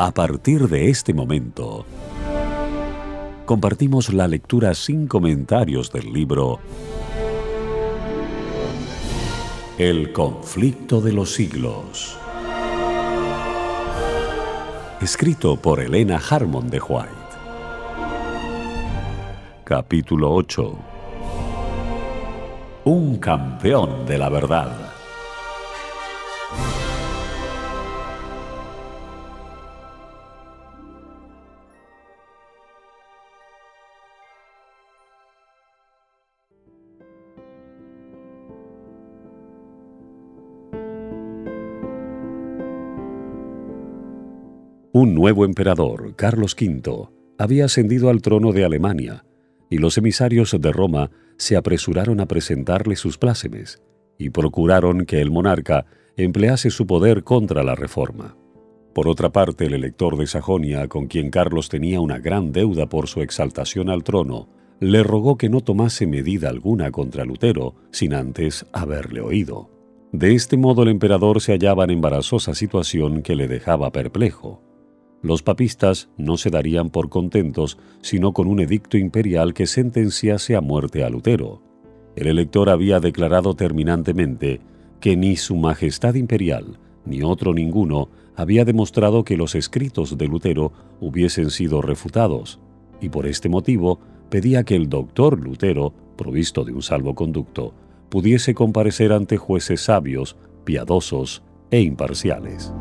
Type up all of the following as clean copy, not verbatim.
A partir de este momento, compartimos la lectura sin comentarios del libro El conflicto de los siglos, escrito por Helena Harmon de White. Capítulo 8. Un campeón de la verdad. Un nuevo emperador, Carlos V, había ascendido al trono de Alemania, y los emisarios de Roma se apresuraron a presentarle sus plácemes y procuraron que el monarca emplease su poder contra la reforma. Por otra parte, el elector de Sajonia, con quien Carlos tenía una gran deuda por su exaltación al trono, le rogó que no tomase medida alguna contra Lutero sin antes haberle oído. De este modo el emperador se hallaba en embarazosa situación que le dejaba perplejo. Los papistas no se darían por contentos sino con un edicto imperial que sentenciase a muerte a Lutero. El elector había declarado terminantemente que ni su majestad imperial ni otro ninguno había demostrado que los escritos de Lutero hubiesen sido refutados, y por este motivo pedía que el doctor Lutero, provisto de un salvoconducto, pudiese comparecer ante jueces sabios, piadosos e imparciales.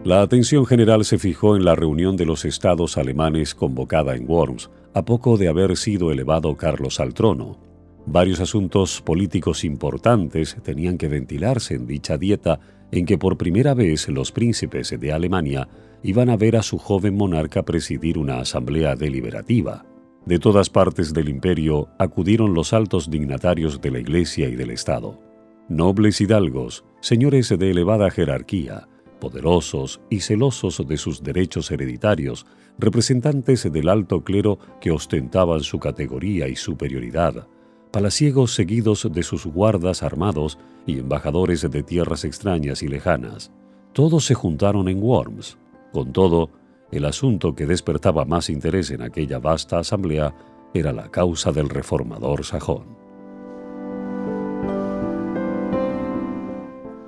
La atención general se fijó en la reunión de los estados alemanes convocada en Worms, a poco de haber sido elevado Carlos al trono. Varios asuntos políticos importantes tenían que ventilarse en dicha dieta en que por primera vez los príncipes de Alemania iban a ver a su joven monarca presidir una asamblea deliberativa. De todas partes del imperio acudieron los altos dignatarios de la Iglesia y del Estado. Nobles hidalgos, señores de elevada jerarquía, poderosos y celosos de sus derechos hereditarios, representantes del alto clero que ostentaban su categoría y superioridad, palaciegos seguidos de sus guardas armados y embajadores de tierras extrañas y lejanas. Todos se juntaron en Worms. Con todo, el asunto que despertaba más interés en aquella vasta asamblea era la causa del reformador sajón.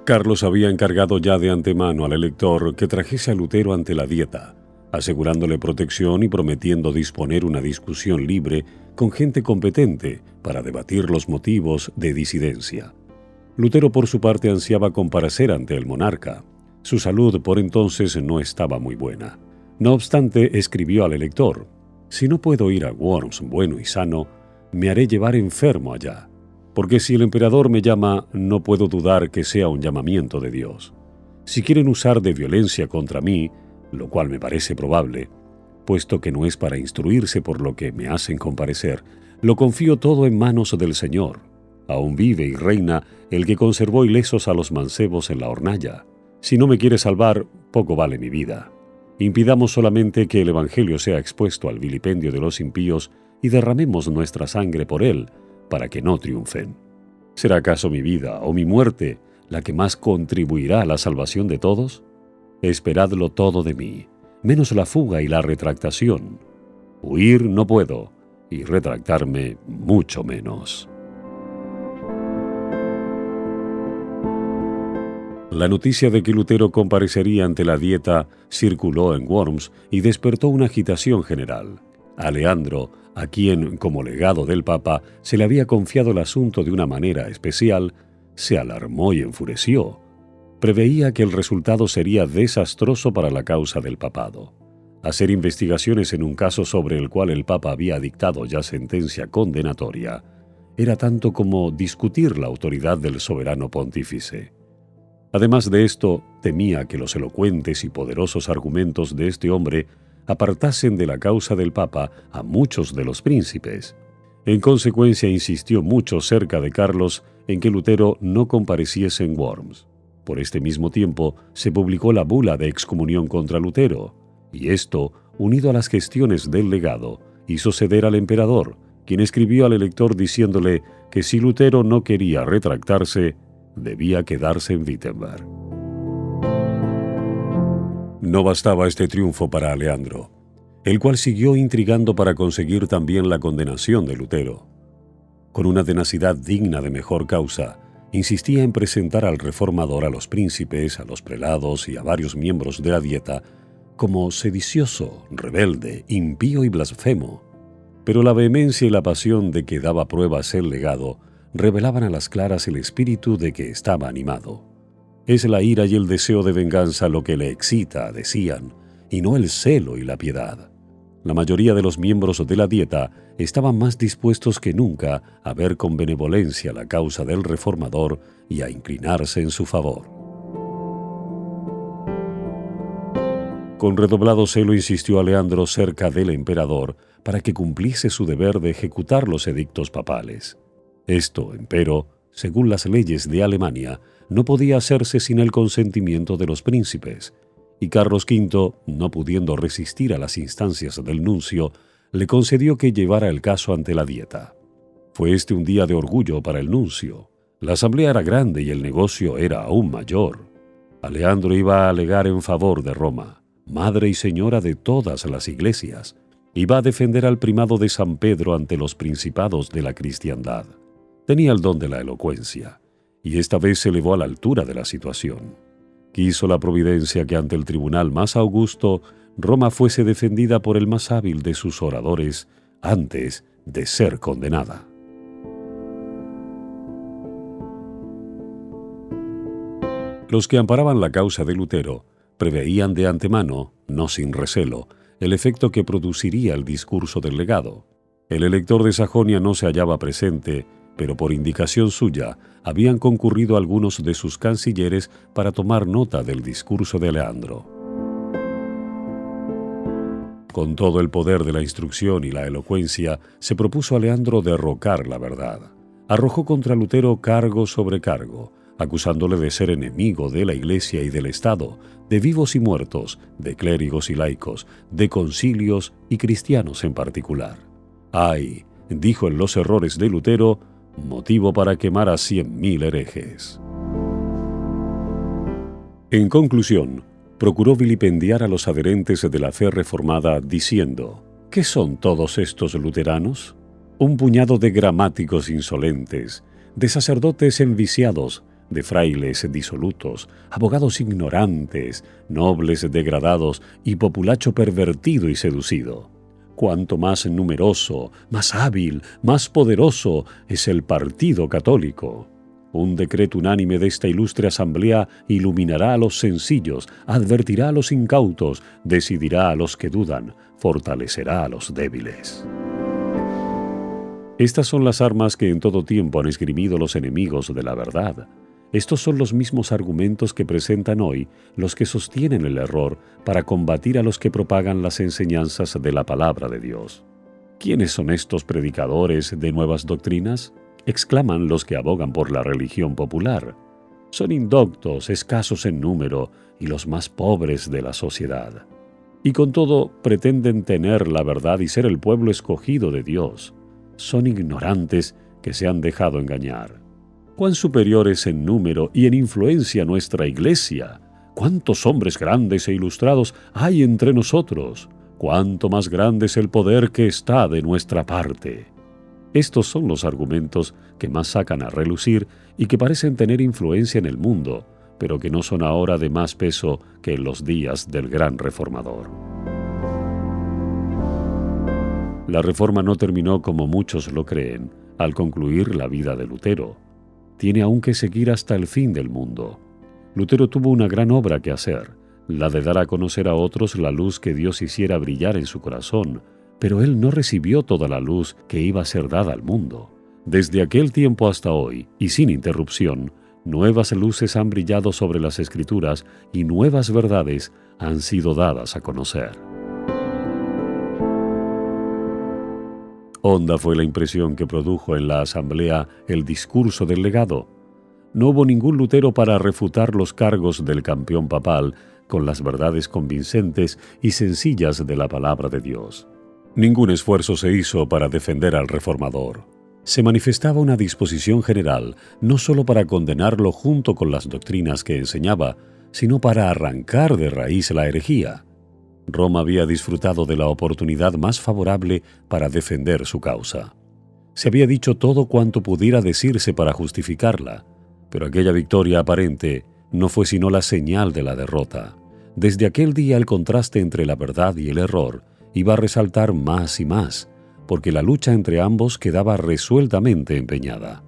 Carlos había encargado ya de antemano al elector que trajese a Lutero ante la dieta, asegurándole protección y prometiendo disponer una discusión libre con gente competente para debatir los motivos de disidencia. Lutero por su parte ansiaba comparecer ante el monarca. Su salud por entonces no estaba muy buena. No obstante, escribió al elector: «Si no puedo ir a Worms bueno y sano, me haré llevar enfermo allá. Porque si el emperador me llama, no puedo dudar que sea un llamamiento de Dios. Si quieren usar de violencia contra mí, lo cual me parece probable, puesto que no es para instruirse por lo que me hacen comparecer, lo confío todo en manos del Señor. Aún vive y reina el que conservó ilesos a los mancebos en la hornalla. Si no me quiere salvar, poco vale mi vida. Impidamos solamente que el Evangelio sea expuesto al vilipendio de los impíos y derramemos nuestra sangre por él, para que no triunfen. ¿Será acaso mi vida o mi muerte la que más contribuirá a la salvación de todos? Esperadlo todo de mí, menos la fuga y la retractación. Huir no puedo, y retractarme mucho menos». La noticia de que Lutero comparecería ante la dieta circuló en Worms y despertó una agitación general. A Leandro, a quien, como legado del Papa, se le había confiado el asunto de una manera especial, se alarmó y enfureció. Preveía que el resultado sería desastroso para la causa del papado. Hacer investigaciones en un caso sobre el cual el Papa había dictado ya sentencia condenatoria era tanto como discutir la autoridad del soberano pontífice. Además de esto, temía que los elocuentes y poderosos argumentos de este hombre apartasen de la causa del Papa a muchos de los príncipes. En consecuencia, insistió mucho cerca de Carlos en que Lutero no compareciese en Worms. Por este mismo tiempo se publicó la bula de excomunión contra Lutero, y esto, unido a las gestiones del legado, hizo ceder al emperador, quien escribió al elector diciéndole que si Lutero no quería retractarse, debía quedarse en Wittenberg. No bastaba este triunfo para Aleandro, el cual siguió intrigando para conseguir también la condenación de Lutero. Con una tenacidad digna de mejor causa, insistía en presentar al reformador a los príncipes, a los prelados y a varios miembros de la Dieta como sedicioso, rebelde, impío y blasfemo. Pero la vehemencia y la pasión de que daba pruebas el legado revelaban a las claras el espíritu de que estaba animado. Es la ira y el deseo de venganza lo que le excita, decían, y no el celo y la piedad. La mayoría de los miembros de la Dieta estaban más dispuestos que nunca a ver con benevolencia la causa del reformador y a inclinarse en su favor. Con redoblado celo insistió Aleandro cerca del emperador para que cumpliese su deber de ejecutar los edictos papales. Esto, empero, según las leyes de Alemania, no podía hacerse sin el consentimiento de los príncipes, y Carlos V, no pudiendo resistir a las instancias del nuncio, le concedió que llevara el caso ante la Dieta. Fue este un día de orgullo para el nuncio. La asamblea era grande y el negocio era aún mayor. Aleandro iba a alegar en favor de Roma, madre y señora de todas las iglesias. Iba a defender al primado de San Pedro ante los principados de la cristiandad. Tenía el don de la elocuencia, y esta vez se elevó a la altura de la situación. Quiso la providencia que ante el tribunal más augusto, Roma fuese defendida por el más hábil de sus oradores antes de ser condenada. Los que amparaban la causa de Lutero preveían de antemano, no sin recelo, el efecto que produciría el discurso del legado. El elector de Sajonia no se hallaba presente, pero por indicación suya habían concurrido algunos de sus cancilleres para tomar nota del discurso de Aleandro. Con todo el poder de la instrucción y la elocuencia, se propuso Aleandro derrocar la verdad. Arrojó contra Lutero cargo sobre cargo, acusándole de ser enemigo de la Iglesia y del Estado, de vivos y muertos, de clérigos y laicos, de concilios y cristianos en particular. «Ay», dijo en los errores de Lutero, motivo para quemar a 100.000 herejes. En conclusión, procuró vilipendiar a los adherentes de la fe reformada diciendo: ¿qué son todos estos luteranos? Un puñado de gramáticos insolentes, de sacerdotes enviciados, de frailes disolutos, abogados ignorantes, nobles degradados y populacho pervertido y seducido. Cuanto más numeroso, más hábil, más poderoso es el partido católico. Un decreto unánime de esta ilustre asamblea iluminará a los sencillos, advertirá a los incautos, decidirá a los que dudan, fortalecerá a los débiles. Estas son las armas que en todo tiempo han esgrimido los enemigos de la verdad. Estos son los mismos argumentos que presentan hoy los que sostienen el error para combatir a los que propagan las enseñanzas de la palabra de Dios. ¿Quiénes son estos predicadores de nuevas doctrinas?, exclaman los que abogan por la religión popular. Son indoctos, escasos en número y los más pobres de la sociedad. Y con todo pretenden tener la verdad y ser el pueblo escogido de Dios. Son ignorantes que se han dejado engañar. ¿Cuán superior es en número y en influencia nuestra Iglesia? ¿Cuántos hombres grandes e ilustrados hay entre nosotros? ¿Cuánto más grande es el poder que está de nuestra parte? Estos son los argumentos que más sacan a relucir y que parecen tener influencia en el mundo, pero que no son ahora de más peso que en los días del gran reformador. La reforma no terminó como muchos lo creen, al concluir la vida de Lutero. Tiene aún que seguir hasta el fin del mundo. Lutero tuvo una gran obra que hacer, la de dar a conocer a otros la luz que Dios hiciera brillar en su corazón, pero él no recibió toda la luz que iba a ser dada al mundo. Desde aquel tiempo hasta hoy, y sin interrupción, nuevas luces han brillado sobre las Escrituras y nuevas verdades han sido dadas a conocer. Honda fue la impresión que produjo en la asamblea el discurso del legado. No hubo ningún Lutero para refutar los cargos del campeón papal con las verdades convincentes y sencillas de la palabra de Dios. Ningún esfuerzo se hizo para defender al reformador. Se manifestaba una disposición general no solo para condenarlo junto con las doctrinas que enseñaba, sino para arrancar de raíz la herejía. Roma había disfrutado de la oportunidad más favorable para defender su causa. Se había dicho todo cuanto pudiera decirse para justificarla, pero aquella victoria aparente no fue sino la señal de la derrota. Desde aquel día el contraste entre la verdad y el error iba a resaltar más y más, porque la lucha entre ambos quedaba resueltamente empeñada.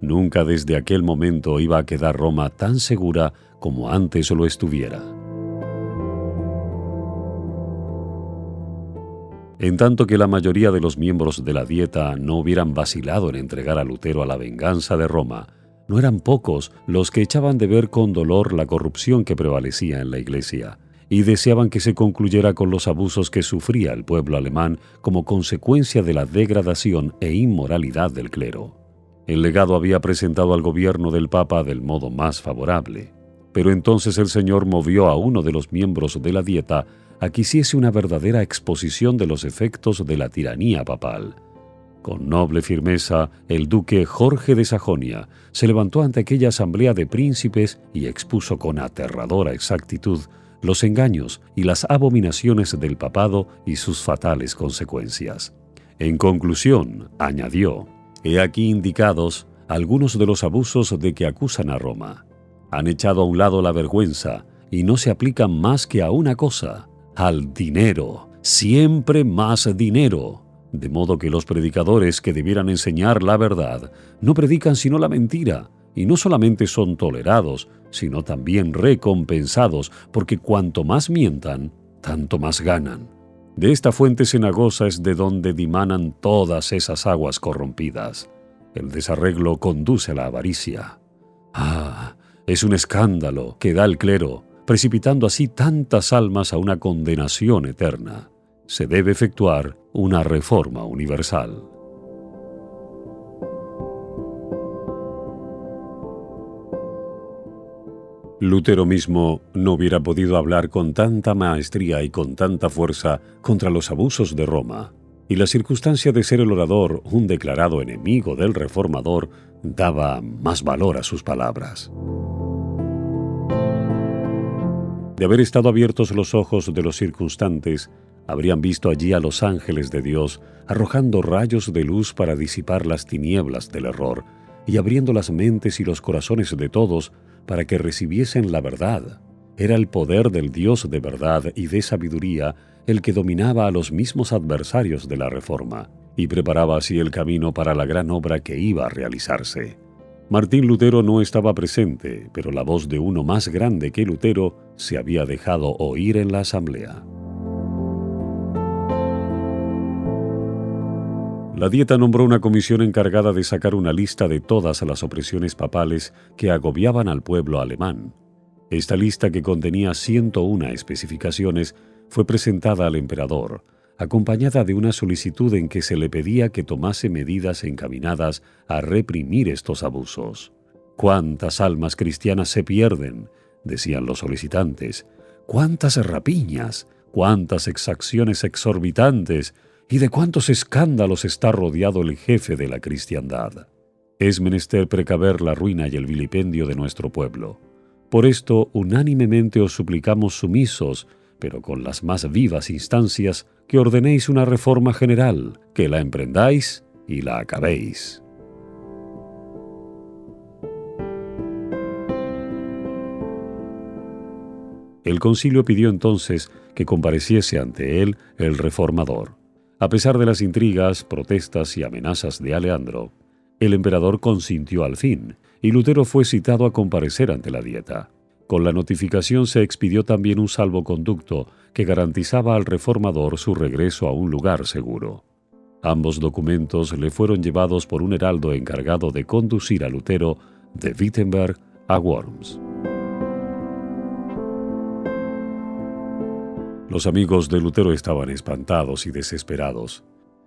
Nunca desde aquel momento iba a quedar Roma tan segura como antes lo estuviera. En tanto que la mayoría de los miembros de la Dieta no hubieran vacilado en entregar a Lutero a la venganza de Roma, no eran pocos los que echaban de ver con dolor la corrupción que prevalecía en la Iglesia y deseaban que se concluyera con los abusos que sufría el pueblo alemán como consecuencia de la degradación e inmoralidad del clero. El legado había presentado al gobierno del Papa del modo más favorable, pero entonces el Señor movió a uno de los miembros de la Dieta a que hiciese una verdadera exposición de los efectos de la tiranía papal. Con noble firmeza, el duque Jorge de Sajonia se levantó ante aquella asamblea de príncipes y expuso con aterradora exactitud los engaños y las abominaciones del papado y sus fatales consecuencias. En conclusión, añadió: «He aquí indicados algunos de los abusos de que acusan a Roma. Han echado a un lado la vergüenza y no se aplican más que a una cosa, al dinero, siempre más dinero, de modo que los predicadores que debieran enseñar la verdad no predican sino la mentira, y no solamente son tolerados, sino también recompensados, porque cuanto más mientan, tanto más ganan. De esta fuente cenagosa es de donde dimanan todas esas aguas corrompidas. El desarreglo conduce a la avaricia. ¡Ah! Es un escándalo que da el clero, precipitando así tantas almas a una condenación eterna. Se debe efectuar una reforma universal». Lutero mismo no hubiera podido hablar con tanta maestría y con tanta fuerza contra los abusos de Roma, y la circunstancia de ser el orador un declarado enemigo del reformador daba más valor a sus palabras. De haber estado abiertos los ojos de los circunstantes, habrían visto allí a los ángeles de Dios arrojando rayos de luz para disipar las tinieblas del error y abriendo las mentes y los corazones de todos para que recibiesen la verdad. Era el poder del Dios de verdad y de sabiduría el que dominaba a los mismos adversarios de la Reforma y preparaba así el camino para la gran obra que iba a realizarse. Martín Lutero no estaba presente, pero la voz de uno más grande que Lutero se había dejado oír en la asamblea. La Dieta nombró una comisión encargada de sacar una lista de todas las opresiones papales que agobiaban al pueblo alemán. Esta lista, que contenía 101 especificaciones, fue presentada al emperador, acompañada de una solicitud en que se le pedía que tomase medidas encaminadas a reprimir estos abusos. «¿Cuántas almas cristianas se pierden?», decían los solicitantes. «¿Cuántas rapiñas? ¿Cuántas exacciones exorbitantes? ¿Y de cuántos escándalos está rodeado el jefe de la cristiandad? Es menester precaver la ruina y el vilipendio de nuestro pueblo. Por esto, unánimemente os suplicamos sumisos, pero con las más vivas instancias, que ordenéis una reforma general, que la emprendáis y la acabéis». El concilio pidió entonces que compareciese ante él el reformador. A pesar de las intrigas, protestas y amenazas de Aleandro, el emperador consintió al fin, y Lutero fue citado a comparecer ante la Dieta. Con la notificación se expidió también un salvoconducto que garantizaba al reformador su regreso a un lugar seguro. Ambos documentos le fueron llevados por un heraldo encargado de conducir a Lutero de Wittenberg a Worms. Los amigos de Lutero estaban espantados y desesperados.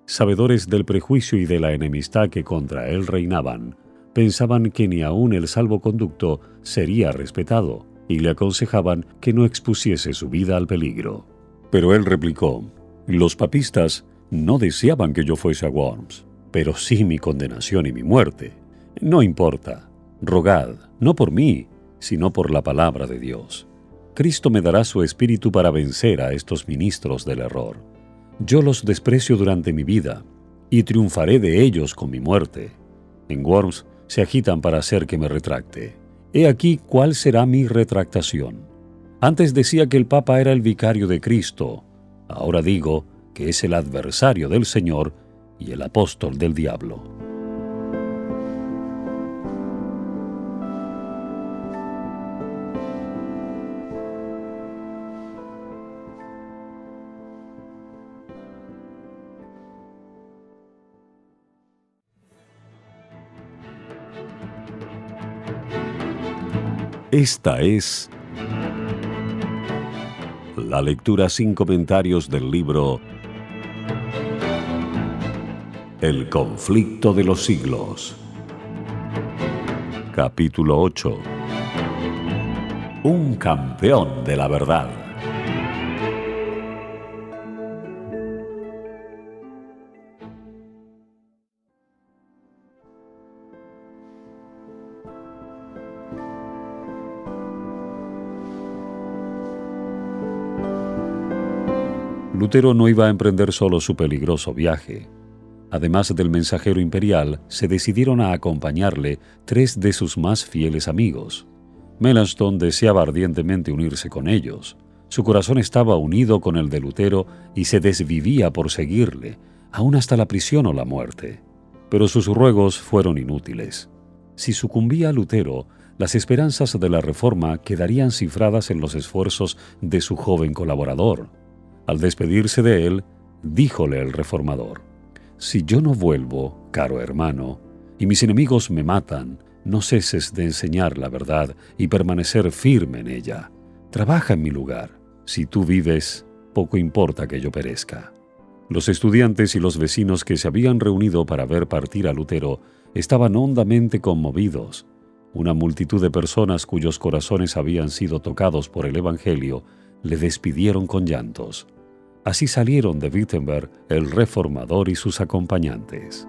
Sabedores del prejuicio y de la enemistad que contra él reinaban, pensaban que ni aun el salvoconducto sería respetado y le aconsejaban que no expusiese su vida al peligro. Pero él replicó: «Los papistas no deseaban que yo fuese a Worms, pero sí mi condenación y mi muerte. No importa, rogad, no por mí, sino por la palabra de Dios». Cristo me dará su espíritu para vencer a estos ministros del error. Yo los desprecio durante mi vida y triunfaré de ellos con mi muerte. En Worms se agitan para hacer que me retracte. He aquí cuál será mi retractación. Antes decía que el Papa era el vicario de Cristo. Ahora digo que es el adversario del Señor y el apóstol del diablo. Esta es la lectura sin comentarios del libro El conflicto de los siglos. Capítulo 8. Un campeón de la verdad. Lutero no iba a emprender solo su peligroso viaje. Además del mensajero imperial, se decidieron a acompañarle 3 de sus más fieles amigos. Melanchthon deseaba ardientemente unirse con ellos. Su corazón estaba unido con el de Lutero y se desvivía por seguirle, aún hasta la prisión o la muerte. Pero sus ruegos fueron inútiles. Si sucumbía Lutero, las esperanzas de la Reforma quedarían cifradas en los esfuerzos de su joven colaborador. Al despedirse de él, díjole el reformador: «Si yo no vuelvo, caro hermano, y mis enemigos me matan, no ceses de enseñar la verdad y permanecer firme en ella. Trabaja en mi lugar. Si tú vives, poco importa que yo perezca». Los estudiantes y los vecinos que se habían reunido para ver partir a Lutero estaban hondamente conmovidos. Una multitud de personas cuyos corazones habían sido tocados por el Evangelio le despidieron con llantos. Así salieron de Wittenberg el reformador y sus acompañantes.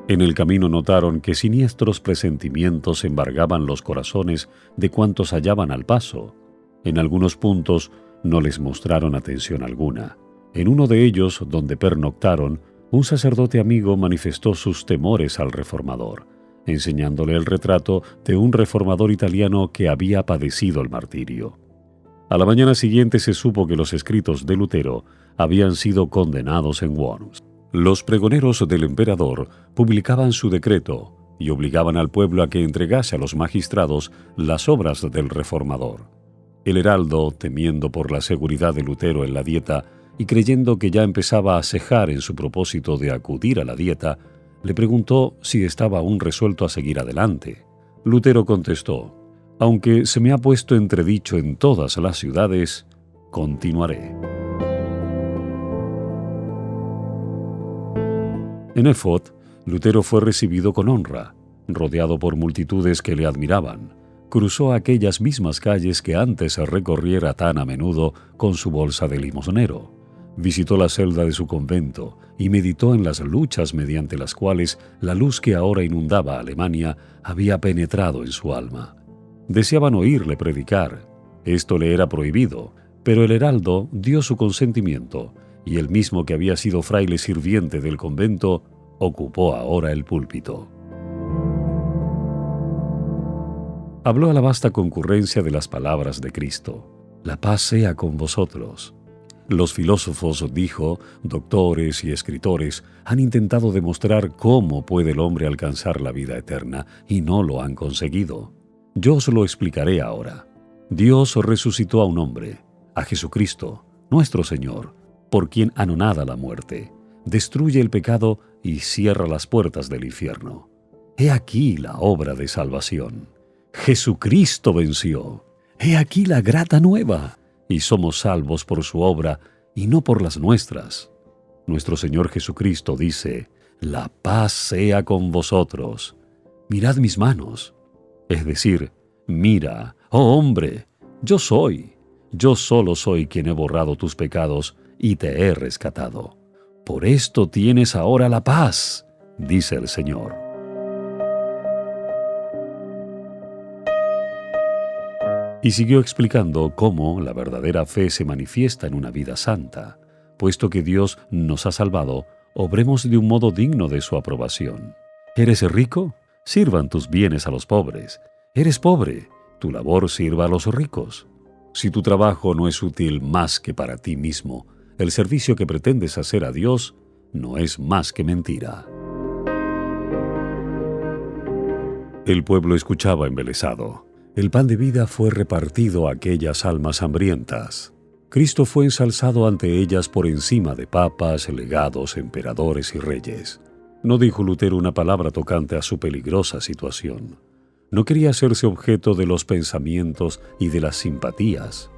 En el camino notaron que siniestros presentimientos embargaban los corazones de cuantos hallaban al paso. En algunos puntos no les mostraron atención alguna. En uno de ellos, donde pernoctaron, un sacerdote amigo manifestó sus temores al reformador, enseñándole el retrato de un reformador italiano que había padecido el martirio. A la mañana siguiente se supo que los escritos de Lutero habían sido condenados en Worms. Los pregoneros del emperador publicaban su decreto y obligaban al pueblo a que entregase a los magistrados las obras del reformador. El heraldo, temiendo por la seguridad de Lutero en la dieta y creyendo que ya empezaba a cejar en su propósito de acudir a la dieta, le preguntó si estaba aún resuelto a seguir adelante. Lutero contestó: «Aunque se me ha puesto entredicho en todas las ciudades, continuaré». En Erfurt, Lutero fue recibido con honra, rodeado por multitudes que le admiraban. Cruzó aquellas mismas calles que antes recorriera tan a menudo con su bolsa de limosnero. Visitó la celda de su convento y meditó en las luchas mediante las cuales la luz que ahora inundaba Alemania había penetrado en su alma. Deseaban oírle predicar. Esto le era prohibido, pero el heraldo dio su consentimiento, y el mismo que había sido fraile sirviente del convento ocupó ahora el púlpito. Habló a la vasta concurrencia de las palabras de Cristo: «La paz sea con vosotros». Los filósofos, dijo, doctores y escritores han intentado demostrar cómo puede el hombre alcanzar la vida eterna y no lo han conseguido. Yo os lo explicaré ahora. Dios resucitó a un hombre, a Jesucristo, nuestro Señor, por quien anonada la muerte, destruye el pecado y cierra las puertas del infierno. He aquí la obra de salvación. Jesucristo venció. He aquí la grata nueva. Y somos salvos por su obra y no por las nuestras. Nuestro Señor Jesucristo dice: «La paz sea con vosotros. Mirad mis manos». Es decir, mira, oh hombre, yo solo soy quien he borrado tus pecados y te he rescatado. Por esto tienes ahora la paz, dice el Señor. Y siguió explicando cómo la verdadera fe se manifiesta en una vida santa. Puesto que Dios nos ha salvado, obremos de un modo digno de su aprobación. ¿Eres rico? Sirvan tus bienes a los pobres. ¿Eres pobre? Tu labor sirva a los ricos. Si tu trabajo no es útil más que para ti mismo, el servicio que pretendes hacer a Dios no es más que mentira. El pueblo escuchaba embelesado. El pan de vida fue repartido a aquellas almas hambrientas. Cristo fue ensalzado ante ellas por encima de papas, legados, emperadores y reyes. No dijo Lutero una palabra tocante a su peligrosa situación. No quería hacerse objeto de los pensamientos y de las simpatías.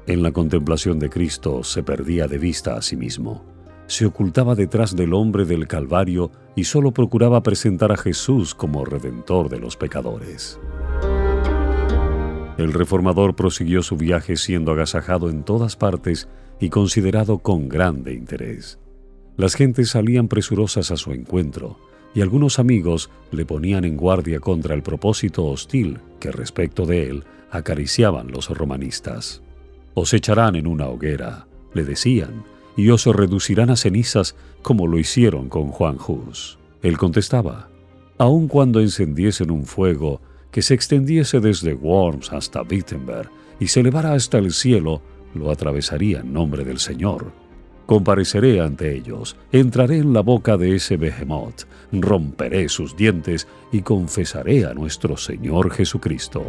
En la contemplación de Cristo se perdía de vista a sí mismo. Se ocultaba detrás del hombre del Calvario y solo procuraba presentar a Jesús como redentor de los pecadores. El reformador prosiguió su viaje siendo agasajado en todas partes y considerado con grande interés. Las gentes salían presurosas a su encuentro y algunos amigos le ponían en guardia contra el propósito hostil que respecto de él acariciaban los romanistas. «Os echarán en una hoguera», le decían, «y os reducirán a cenizas como lo hicieron con Juan Hus». Él contestaba, «Aun cuando encendiesen un fuego que se extendiese desde Worms hasta Wittenberg y se elevara hasta el cielo, lo atravesaría en nombre del Señor. Compareceré ante ellos, entraré en la boca de ese behemoth, romperé sus dientes y confesaré a nuestro Señor Jesucristo».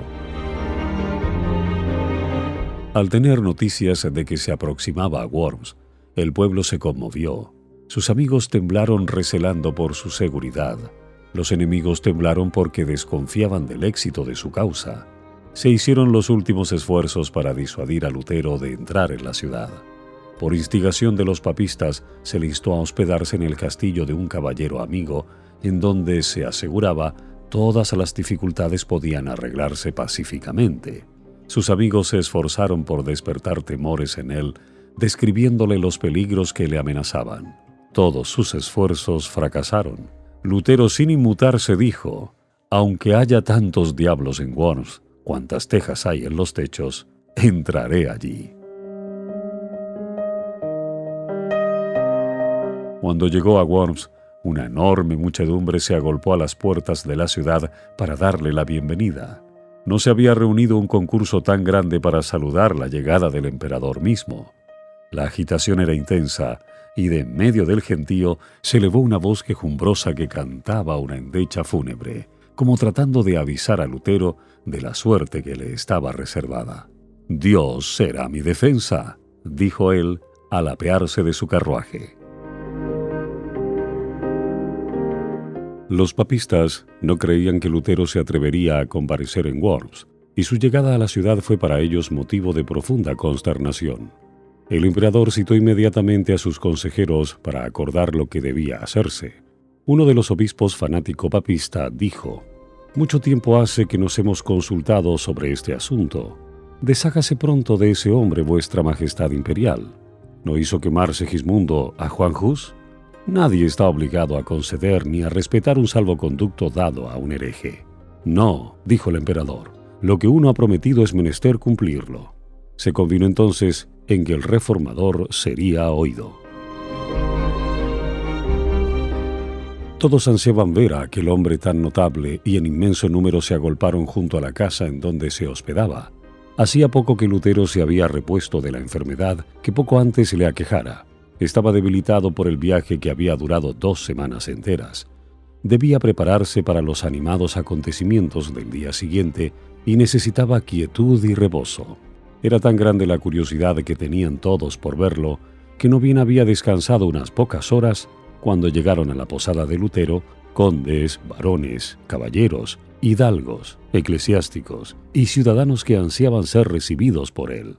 Al tener noticias de que se aproximaba a Worms, el pueblo se conmovió. Sus amigos temblaron recelando por su seguridad. Los enemigos temblaron porque desconfiaban del éxito de su causa. Se hicieron los últimos esfuerzos para disuadir a Lutero de entrar en la ciudad. Por instigación de los papistas, se le instó a hospedarse en el castillo de un caballero amigo, en donde se aseguraba todas las dificultades podían arreglarse pacíficamente. Sus amigos se esforzaron por despertar temores en él, describiéndole los peligros que le amenazaban. Todos sus esfuerzos fracasaron. Lutero, sin inmutarse, dijo, «Aunque haya tantos diablos en Worms, cuantas tejas hay en los techos, entraré allí». Cuando llegó a Worms, una enorme muchedumbre se agolpó a las puertas de la ciudad para darle la bienvenida. No se había reunido un concurso tan grande para saludar la llegada del emperador mismo. La agitación era intensa, y de en medio del gentío se elevó una voz quejumbrosa que cantaba una endecha fúnebre, como tratando de avisar a Lutero de la suerte que le estaba reservada. «Dios será mi defensa», dijo él al apearse de su carruaje. Los papistas no creían que Lutero se atrevería a comparecer en Worms, y su llegada a la ciudad fue para ellos motivo de profunda consternación. El emperador citó inmediatamente a sus consejeros para acordar lo que debía hacerse. Uno de los obispos fanático papista dijo, «Mucho tiempo hace que nos hemos consultado sobre este asunto. Deshágase pronto de ese hombre, vuestra majestad imperial. ¿No hizo quemar Segismundo a Juan Hus? Nadie está obligado a conceder ni a respetar un salvoconducto dado a un hereje». «No», dijo el emperador, «lo que uno ha prometido es menester cumplirlo». Se convino entonces en que el reformador sería oído. Todos ansiaban ver a aquel hombre tan notable y en inmenso número se agolparon junto a la casa en donde se hospedaba. Hacía poco que Lutero se había repuesto de la enfermedad que poco antes le aquejara. Estaba debilitado por el viaje que había durado 2 semanas enteras. Debía prepararse para los animados acontecimientos del día siguiente y necesitaba quietud y reposo. Era tan grande la curiosidad que tenían todos por verlo, que no bien había descansado unas pocas horas cuando llegaron a la posada de Lutero condes, varones, caballeros, hidalgos, eclesiásticos y ciudadanos que ansiaban ser recibidos por él.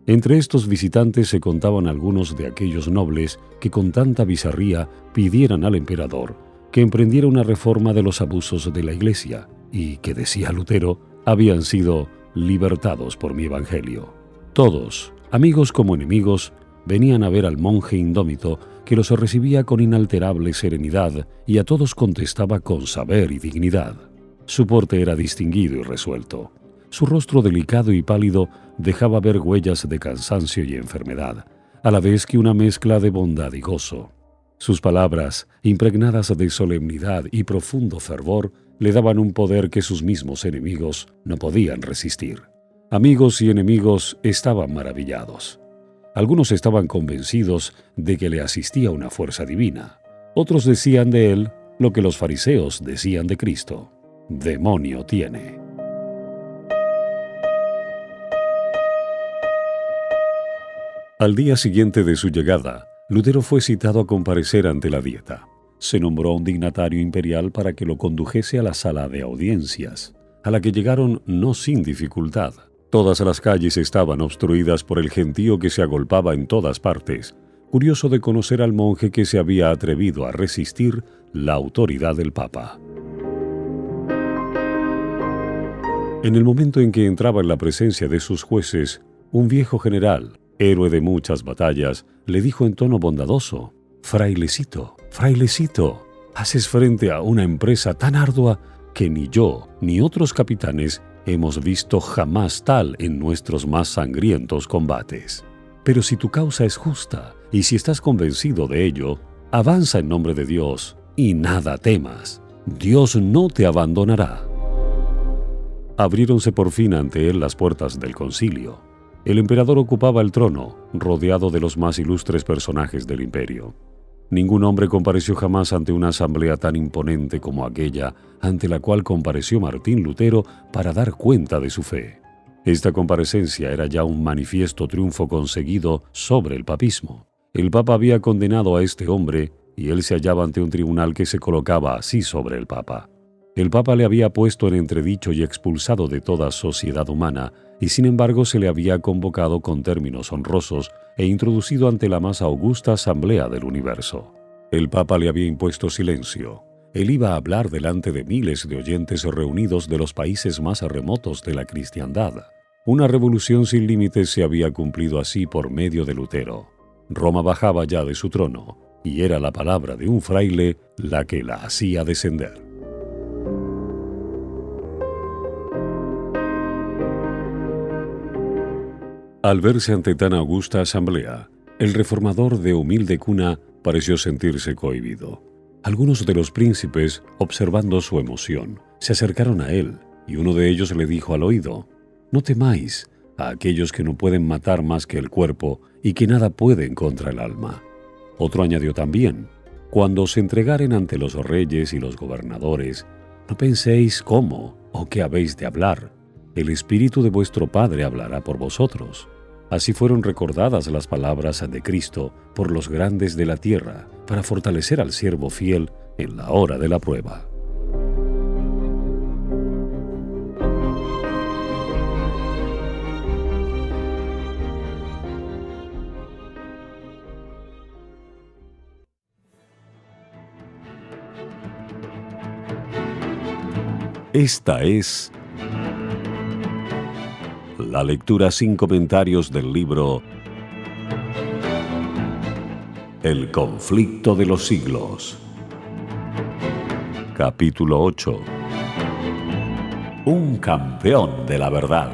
Entre estos visitantes se contaban algunos de aquellos nobles que con tanta bizarría pidieran al emperador que emprendiera una reforma de los abusos de la Iglesia y que, decía Lutero, habían sido libertados por mi evangelio. Todos, amigos como enemigos, venían a ver al monje indómito que los recibía con inalterable serenidad y a todos contestaba con saber y dignidad. Su porte era distinguido y resuelto. Su rostro delicado y pálido dejaba ver huellas de cansancio y enfermedad, a la vez que una mezcla de bondad y gozo. Sus palabras, impregnadas de solemnidad y profundo fervor, le daban un poder que sus mismos enemigos no podían resistir. Amigos y enemigos estaban maravillados. Algunos estaban convencidos de que le asistía una fuerza divina. Otros decían de él lo que los fariseos decían de Cristo: demonio tiene. Al día siguiente de su llegada, Lutero fue citado a comparecer ante la Dieta. Se nombró a un dignatario imperial para que lo condujese a la sala de audiencias, a la que llegaron no sin dificultad. Todas las calles estaban obstruidas por el gentío que se agolpaba en todas partes, curioso de conocer al monje que se había atrevido a resistir la autoridad del Papa. En el momento en que entraba en la presencia de sus jueces, un viejo general, héroe de muchas batallas, le dijo en tono bondadoso: «Frailecito, frailecito, haces frente a una empresa tan ardua que ni yo ni otros capitanes hemos visto jamás tal en nuestros más sangrientos combates. Pero si tu causa es justa y si estás convencido de ello, avanza en nombre de Dios y nada temas. Dios no te abandonará». Abriéronse por fin ante él las puertas del concilio. El emperador ocupaba el trono, rodeado de los más ilustres personajes del imperio. Ningún hombre compareció jamás ante una asamblea tan imponente como aquella ante la cual compareció Martín Lutero para dar cuenta de su fe. Esta comparecencia era ya un manifiesto triunfo conseguido sobre el papismo. El Papa había condenado a este hombre y él se hallaba ante un tribunal que se colocaba así sobre el Papa. El Papa le había puesto en entredicho y expulsado de toda sociedad humana, y sin embargo se le había convocado con términos honrosos e introducido ante la más augusta asamblea del universo. El Papa le había impuesto silencio. Él iba a hablar delante de miles de oyentes reunidos de los países más remotos de la cristiandad. Una revolución sin límites se había cumplido así por medio de Lutero. Roma bajaba ya de su trono, y era la palabra de un fraile la que la hacía descender. Al verse ante tan augusta asamblea, el reformador de humilde cuna pareció sentirse cohibido. Algunos de los príncipes, observando su emoción, se acercaron a él, y uno de ellos le dijo al oído: «No temáis a aquellos que no pueden matar más que el cuerpo y que nada pueden contra el alma». Otro añadió también: «Cuando os entregaren ante los reyes y los gobernadores, no penséis cómo o qué habéis de hablar. El Espíritu de vuestro Padre hablará por vosotros». Así fueron recordadas las palabras de Cristo por los grandes de la tierra para fortalecer al siervo fiel en la hora de la prueba. Esta es la lectura sin comentarios del libro El conflicto de los siglos. Capítulo 8. Un campeón de la verdad.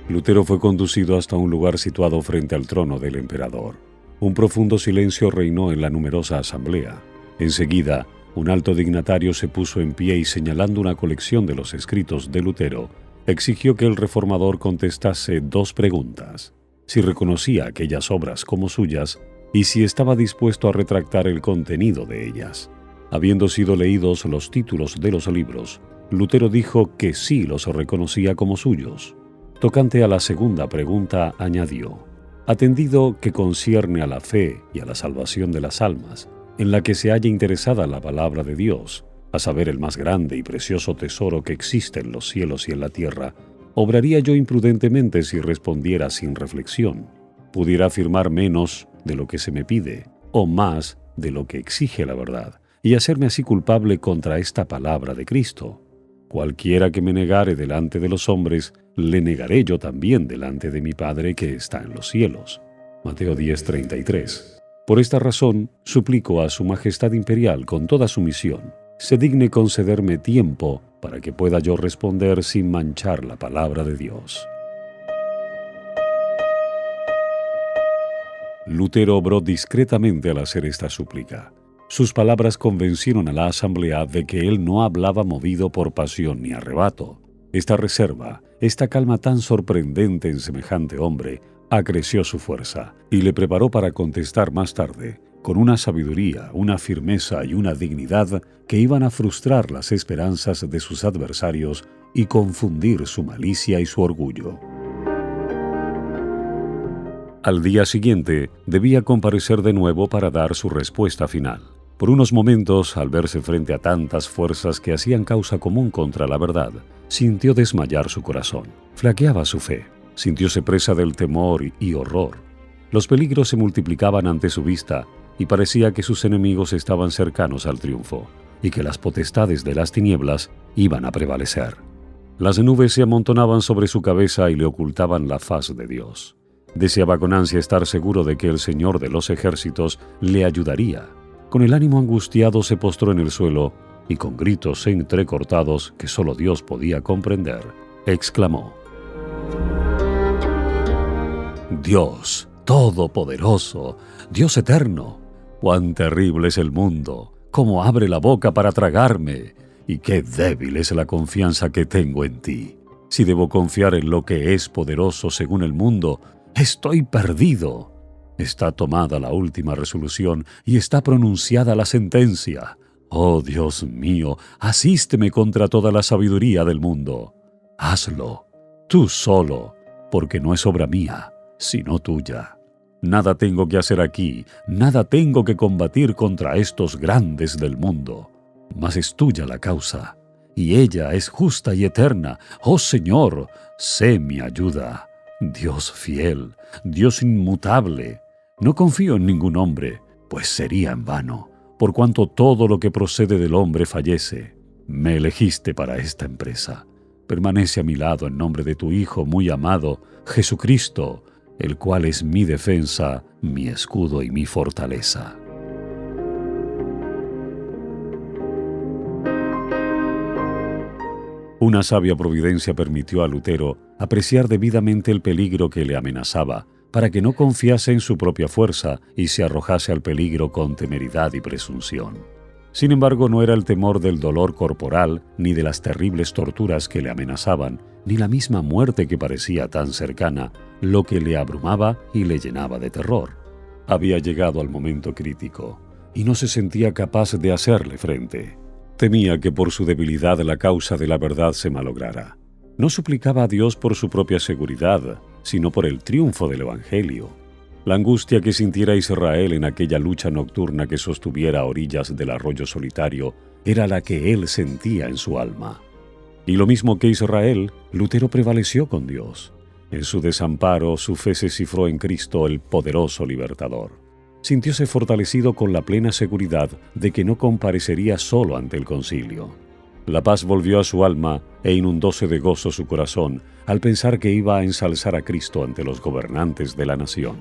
Lutero fue conducido hasta un lugar situado frente al trono del emperador. Un profundo silencio reinó en la numerosa asamblea. Enseguida, un alto dignatario se puso en pie y, señalando una colección de los escritos de Lutero, exigió que el reformador contestase dos preguntas: si reconocía aquellas obras como suyas y si estaba dispuesto a retractar el contenido de ellas. Habiendo sido leídos los títulos de los libros, Lutero dijo que sí los reconocía como suyos. Tocante a la segunda pregunta, añadió: atendido que concierne a la fe y a la salvación de las almas, en la que se halla interesada la palabra de Dios, a saber, el más grande y precioso tesoro que existe en los cielos y en la tierra, obraría yo imprudentemente si respondiera sin reflexión. Pudiera afirmar menos de lo que se me pide, o más de lo que exige la verdad, y hacerme así culpable contra esta palabra de Cristo. Cualquiera que me negare delante de los hombres, le negaré yo también delante de mi Padre que está en los cielos. Mateo 10:33. Por esta razón, suplico a su Majestad Imperial con toda sumisión, se digne concederme tiempo para que pueda yo responder sin manchar la palabra de Dios. Lutero obró discretamente al hacer esta súplica. Sus palabras convencieron a la asamblea de que él no hablaba movido por pasión ni arrebato. Esta reserva, esta calma tan sorprendente en semejante hombre, acreció su fuerza y le preparó para contestar más tarde, con una sabiduría, una firmeza y una dignidad que iban a frustrar las esperanzas de sus adversarios y confundir su malicia y su orgullo. Al día siguiente, debía comparecer de nuevo para dar su respuesta final. Por unos momentos, al verse frente a tantas fuerzas que hacían causa común contra la verdad, sintió desmayar su corazón. Flaqueaba su fe. Sintióse presa del temor y horror. Los peligros se multiplicaban ante su vista y parecía que sus enemigos estaban cercanos al triunfo y que las potestades de las tinieblas iban a prevalecer. Las nubes se amontonaban sobre su cabeza y le ocultaban la faz de Dios. Deseaba con ansia estar seguro de que el Señor de los ejércitos le ayudaría. Con el ánimo angustiado se postró en el suelo y con gritos entrecortados que solo Dios podía comprender, exclamó: Dios todopoderoso, Dios eterno, cuán terrible es el mundo, cómo abre la boca para tragarme, y qué débil es la confianza que tengo en ti. Si debo confiar en lo que es poderoso según el mundo, estoy perdido. Está tomada la última resolución y está pronunciada la sentencia. Oh Dios mío, asísteme contra toda la sabiduría del mundo. Hazlo, tú solo, porque no es obra mía, sino tuya. Nada tengo que hacer aquí, nada tengo que combatir contra estos grandes del mundo. Mas es tuya la causa, y ella es justa y eterna. Oh Señor, sé mi ayuda. Dios fiel, Dios inmutable. No confío en ningún hombre, pues sería en vano, por cuanto todo lo que procede del hombre fallece. Me elegiste para esta empresa. Permanece a mi lado en nombre de tu Hijo muy amado, Jesucristo, el cual es mi defensa, mi escudo y mi fortaleza. Una sabia providencia permitió a Lutero apreciar debidamente el peligro que le amenazaba, para que no confiase en su propia fuerza y se arrojase al peligro con temeridad y presunción. Sin embargo, no era el temor del dolor corporal, ni de las terribles torturas que le amenazaban, ni la misma muerte que parecía tan cercana, lo que le abrumaba y le llenaba de terror. Había llegado al momento crítico, y no se sentía capaz de hacerle frente. Temía que por su debilidad la causa de la verdad se malograra. No suplicaba a Dios por su propia seguridad, sino por el triunfo del Evangelio. La angustia que sintiera Israel en aquella lucha nocturna que sostuviera a orillas del arroyo solitario era la que él sentía en su alma. Y lo mismo que Israel, Lutero prevaleció con Dios. En su desamparo, su fe se cifró en Cristo, el poderoso libertador. Sintióse fortalecido con la plena seguridad de que no comparecería solo ante el concilio. La paz volvió a su alma e inundóse de gozo su corazón al pensar que iba a ensalzar a Cristo ante los gobernantes de la nación.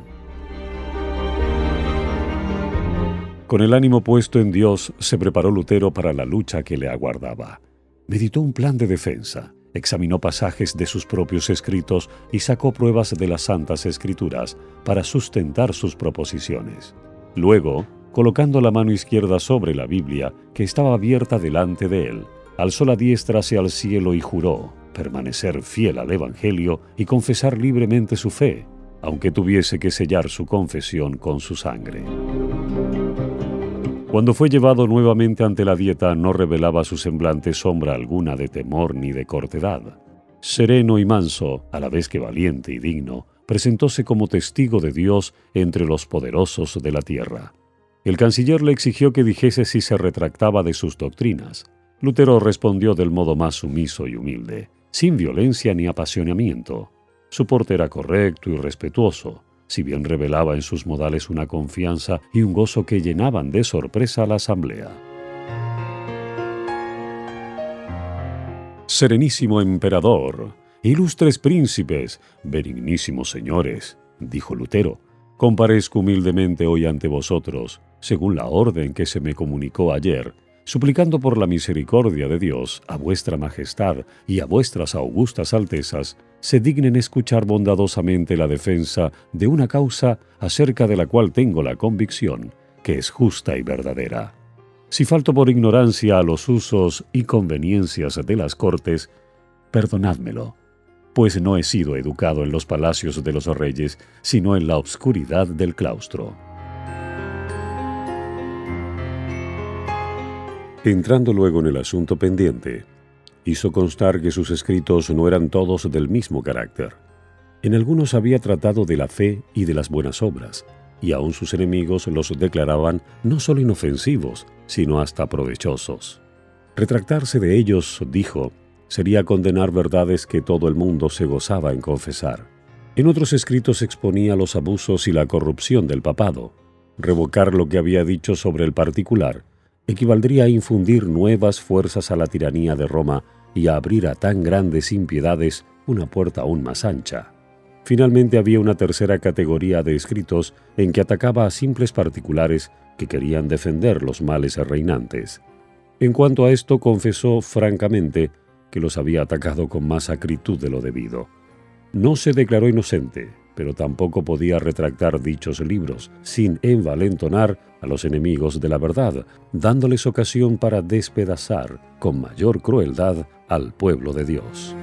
Con el ánimo puesto en Dios, se preparó Lutero para la lucha que le aguardaba. Meditó un plan de defensa, examinó pasajes de sus propios escritos y sacó pruebas de las Santas Escrituras para sustentar sus proposiciones. Luego, colocando la mano izquierda sobre la Biblia, que estaba abierta delante de él, alzó la diestra hacia el cielo y juró permanecer fiel al Evangelio y confesar libremente su fe, aunque tuviese que sellar su confesión con su sangre. Cuando fue llevado nuevamente ante la dieta, no revelaba su semblante sombra alguna de temor ni de cortedad. Sereno y manso, a la vez que valiente y digno, presentóse como testigo de Dios entre los poderosos de la tierra. El canciller le exigió que dijese si se retractaba de sus doctrinas. Lutero respondió del modo más sumiso y humilde, sin violencia ni apasionamiento. Su porte era correcto y respetuoso, si bien revelaba en sus modales una confianza y un gozo que llenaban de sorpresa a la asamblea. Serenísimo emperador, ilustres príncipes, benignísimos señores, dijo Lutero, comparezco humildemente hoy ante vosotros, según la orden que se me comunicó ayer, suplicando por la misericordia de Dios a vuestra majestad y a vuestras augustas altezas, se dignen escuchar bondadosamente la defensa de una causa acerca de la cual tengo la convicción que es justa y verdadera. Si falto por ignorancia a los usos y conveniencias de las cortes, perdonádmelo, pues no he sido educado en los palacios de los reyes, sino en la obscuridad del claustro. Entrando luego en el asunto pendiente, hizo constar que sus escritos no eran todos del mismo carácter. En algunos había tratado de la fe y de las buenas obras, y aún sus enemigos los declaraban no solo inofensivos, sino hasta provechosos. Retractarse de ellos, dijo, sería condenar verdades que todo el mundo se gozaba en confesar. En otros escritos exponía los abusos y la corrupción del papado. Revocar lo que había dicho sobre el particular equivaldría a infundir nuevas fuerzas a la tiranía de Roma y a abrir a tan grandes impiedades una puerta aún más ancha. Finalmente había una tercera categoría de escritos en que atacaba a simples particulares que querían defender los males reinantes. En cuanto a esto, confesó francamente que los había atacado con más acritud de lo debido. No se declaró inocente, pero tampoco podía retractar dichos libros sin envalentonar a los enemigos de la verdad, dándoles ocasión para despedazar con mayor crueldad al pueblo de Dios.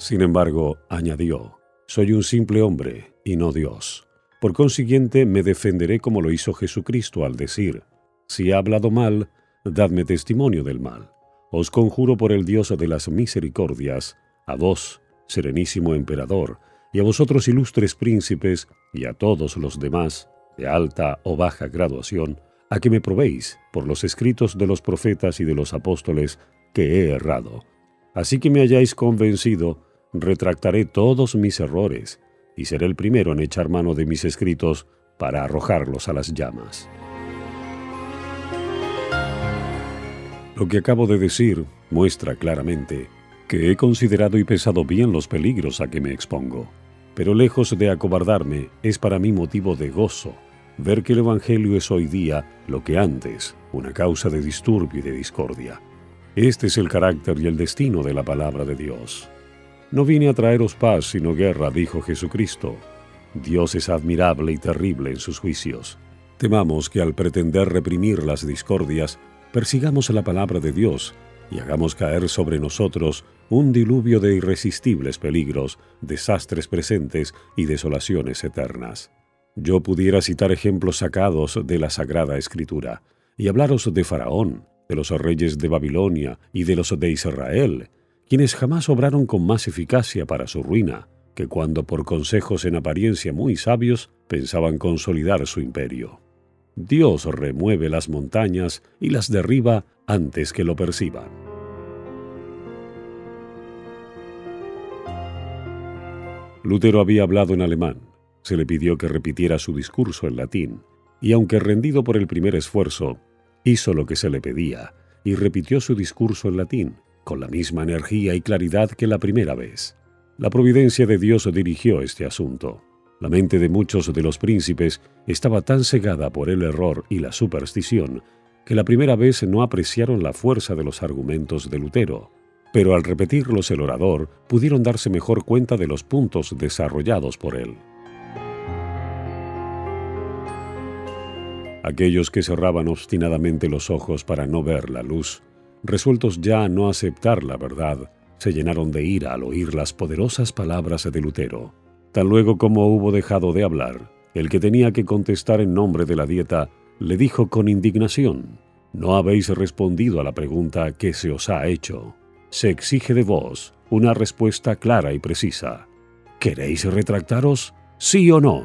Sin embargo, añadió, soy un simple hombre y no Dios. Por consiguiente, me defenderé como lo hizo Jesucristo al decir, si he hablado mal, dadme testimonio del mal. Os conjuro por el Dios de las misericordias, a vos, serenísimo emperador, y a vosotros ilustres príncipes, y a todos los demás, de alta o baja graduación, a que me probéis, por los escritos de los profetas y de los apóstoles, que he errado. Así que me hayáis convencido, retractaré todos mis errores, y seré el primero en echar mano de mis escritos para arrojarlos a las llamas. Lo que acabo de decir muestra claramente que he considerado y pesado bien los peligros a que me expongo, pero lejos de acobardarme, es para mí motivo de gozo ver que el Evangelio es hoy día lo que antes, una causa de disturbio y de discordia. Este es el carácter y el destino de la palabra de Dios. No vine a traeros paz sino guerra, dijo Jesucristo. Dios es admirable y terrible en sus juicios. Temamos que al pretender reprimir las discordias, persigamos la palabra de Dios y hagamos caer sobre nosotros un diluvio de irresistibles peligros, desastres presentes y desolaciones eternas. Yo pudiera citar ejemplos sacados de la Sagrada Escritura y hablaros de Faraón, de los reyes de Babilonia y de los de Israel, quienes jamás obraron con más eficacia para su ruina que cuando por consejos en apariencia muy sabios pensaban consolidar su imperio. Dios remueve las montañas y las derriba antes que lo perciban. Lutero había hablado en alemán. Se le pidió que repitiera su discurso en latín, y aunque rendido por el primer esfuerzo, hizo lo que se le pedía y repitió su discurso en latín, con la misma energía y claridad que la primera vez. La providencia de Dios dirigió este asunto. La mente de muchos de los príncipes estaba tan cegada por el error y la superstición que la primera vez no apreciaron la fuerza de los argumentos de Lutero, pero al repetirlos el orador pudieron darse mejor cuenta de los puntos desarrollados por él. Aquellos que cerraban obstinadamente los ojos para no ver la luz, resueltos ya a no aceptar la verdad, se llenaron de ira al oír las poderosas palabras de Lutero. Tan luego como hubo dejado de hablar, el que tenía que contestar en nombre de la Dieta le dijo con indignación: «No habéis respondido a la pregunta que se os ha hecho. Se exige de vos una respuesta clara y precisa. ¿Queréis retractaros? ¿Sí o no?»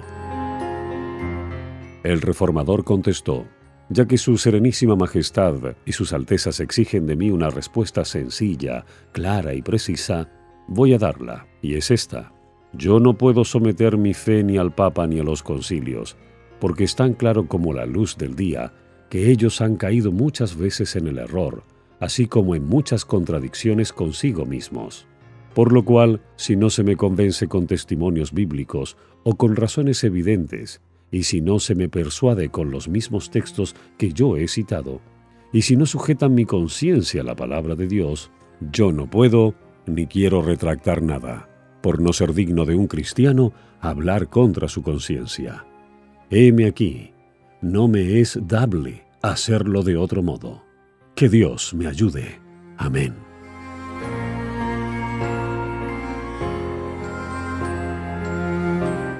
El reformador contestó: «Ya que su serenísima majestad y sus altezas exigen de mí una respuesta sencilla, clara y precisa, voy a darla, y es esta. Yo no puedo someter mi fe ni al Papa ni a los concilios, porque es tan claro como la luz del día que ellos han caído muchas veces en el error, así como en muchas contradicciones consigo mismos. Por lo cual, si no se me convence con testimonios bíblicos o con razones evidentes, y si no se me persuade con los mismos textos que yo he citado, y si no sujetan mi conciencia a la palabra de Dios, yo no puedo ni quiero retractar nada, por no ser digno de un cristiano hablar contra su conciencia. Heme aquí, no me es dable hacerlo de otro modo. Que Dios me ayude. Amén.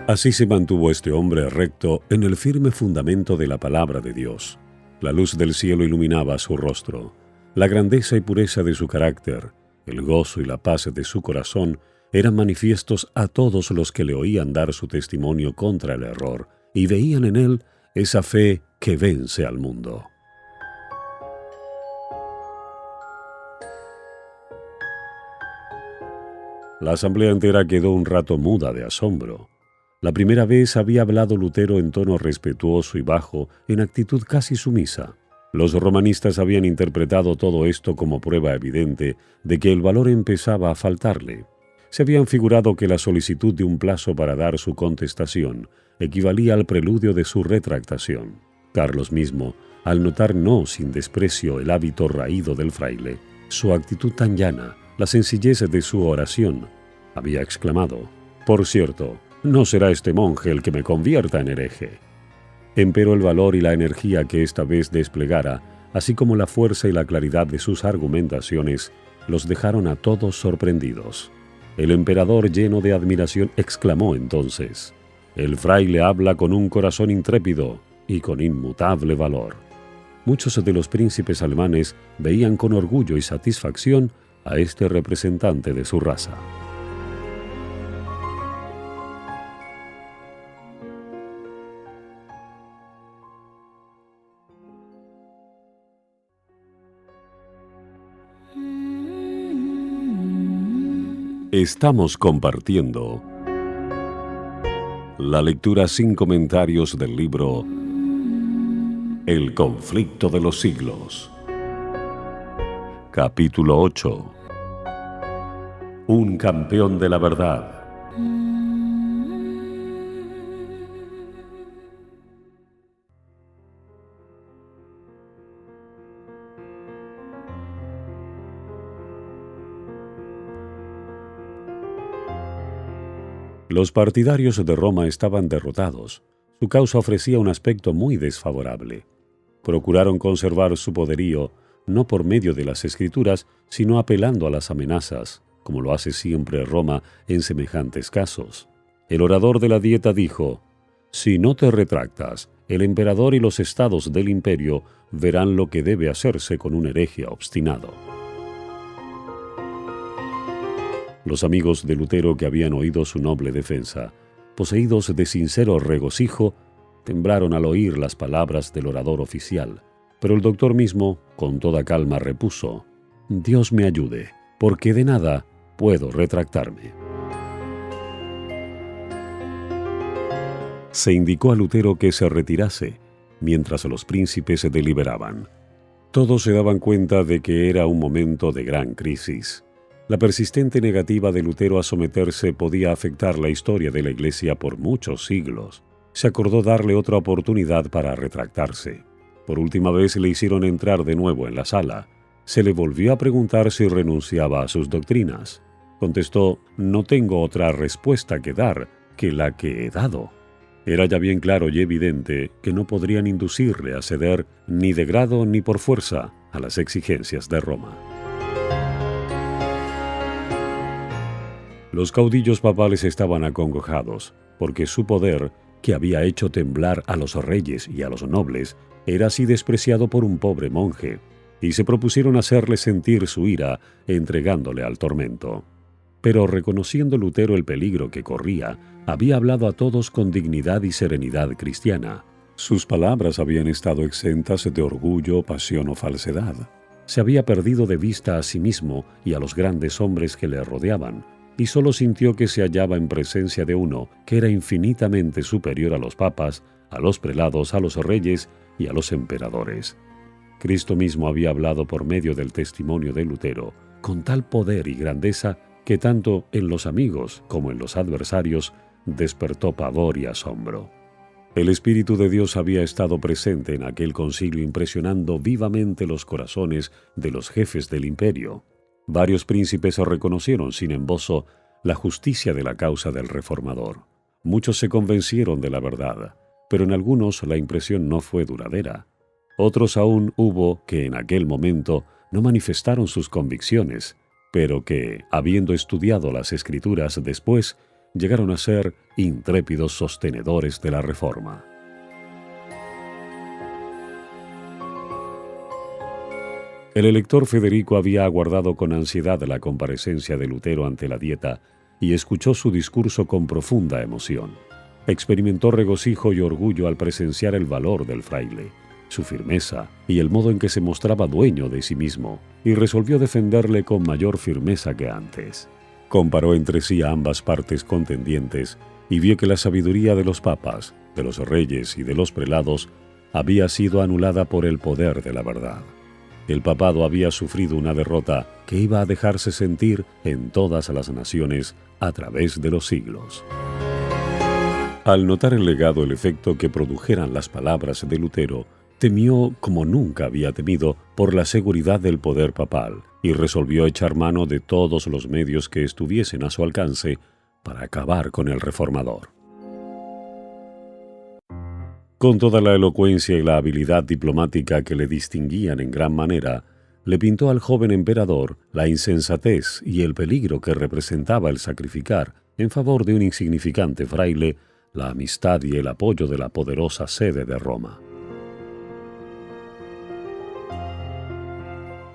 Así se mantuvo este hombre recto en el firme fundamento de la palabra de Dios. La luz del cielo iluminaba su rostro. La grandeza y pureza de su carácter, el gozo y la paz de su corazón eran manifiestos a todos los que le oían dar su testimonio contra el error y veían en él esa fe que vence al mundo. La asamblea entera quedó un rato muda de asombro. La primera vez había hablado Lutero en tono respetuoso y bajo, en actitud casi sumisa. Los romanistas habían interpretado todo esto como prueba evidente de que el valor empezaba a faltarle. Se habían figurado que la solicitud de un plazo para dar su contestación equivalía al preludio de su retractación. Carlos mismo, al notar no sin desprecio el hábito raído del fraile, su actitud tan llana, la sencillez de su oración, había exclamado: «Por cierto, no será este monje el que me convierta en hereje». Empero el valor y la energía que esta vez desplegara, así como la fuerza y la claridad de sus argumentaciones, los dejaron a todos sorprendidos. El emperador, lleno de admiración, exclamó entonces: «El fraile habla con un corazón intrépido y con inmutable valor». Muchos de los príncipes alemanes veían con orgullo y satisfacción a este representante de su raza. Estamos compartiendo la lectura sin comentarios del libro El conflicto de los siglos. Capítulo 8. Un campeón de la verdad. Los partidarios de Roma estaban derrotados. Su causa ofrecía un aspecto muy desfavorable. Procuraron conservar su poderío no por medio de las Escrituras, sino apelando a las amenazas, como lo hace siempre Roma en semejantes casos. El orador de la Dieta dijo: «Si no te retractas, el emperador y los estados del imperio verán lo que debe hacerse con un hereje obstinado». Los amigos de Lutero, que habían oído su noble defensa, poseídos de sincero regocijo, temblaron al oír las palabras del orador oficial. Pero el doctor mismo, con toda calma, repuso: «Dios me ayude, porque de nada puedo retractarme». Se indicó a Lutero que se retirase, mientras los príncipes se deliberaban. Todos se daban cuenta de que era un momento de gran crisis. La persistente negativa de Lutero a someterse podía afectar la historia de la Iglesia por muchos siglos. Se acordó darle otra oportunidad para retractarse. Por última vez le hicieron entrar de nuevo en la sala. Se le volvió a preguntar si renunciaba a sus doctrinas. Contestó: «No tengo otra respuesta que dar que la que he dado». Era ya bien claro y evidente que no podrían inducirle a ceder ni de grado ni por fuerza a las exigencias de Roma. Los caudillos papales estaban acongojados, porque su poder, que había hecho temblar a los reyes y a los nobles, era así despreciado por un pobre monje, y se propusieron hacerle sentir su ira entregándole al tormento. Pero reconociendo Lutero el peligro que corría, había hablado a todos con dignidad y serenidad cristiana. Sus palabras habían estado exentas de orgullo, pasión o falsedad. Se había perdido de vista a sí mismo y a los grandes hombres que le rodeaban, y solo sintió que se hallaba en presencia de uno que era infinitamente superior a los papas, a los prelados, a los reyes y a los emperadores. Cristo mismo había hablado por medio del testimonio de Lutero, con tal poder y grandeza que tanto en los amigos como en los adversarios despertó pavor y asombro. El Espíritu de Dios había estado presente en aquel concilio, impresionando vivamente los corazones de los jefes del imperio. Varios príncipes reconocieron sin embozo la justicia de la causa del reformador. Muchos se convencieron de la verdad, pero en algunos la impresión no fue duradera. Otros aún hubo que en aquel momento no manifestaron sus convicciones, pero que, habiendo estudiado las Escrituras después, llegaron a ser intrépidos sostenedores de la Reforma. El elector Federico había aguardado con ansiedad la comparecencia de Lutero ante la Dieta y escuchó su discurso con profunda emoción. Experimentó regocijo y orgullo al presenciar el valor del fraile, su firmeza y el modo en que se mostraba dueño de sí mismo, y resolvió defenderle con mayor firmeza que antes. Comparó entre sí a ambas partes contendientes y vio que la sabiduría de los papas, de los reyes y de los prelados había sido anulada por el poder de la verdad. El papado había sufrido una derrota que iba a dejarse sentir en todas las naciones a través de los siglos. Al notar el legado, el efecto que produjeran las palabras de Lutero, temió como nunca había temido por la seguridad del poder papal y resolvió echar mano de todos los medios que estuviesen a su alcance para acabar con el reformador. Con toda la elocuencia y la habilidad diplomática que le distinguían en gran manera, le pintó al joven emperador la insensatez y el peligro que representaba el sacrificar, en favor de un insignificante fraile, la amistad y el apoyo de la poderosa sede de Roma.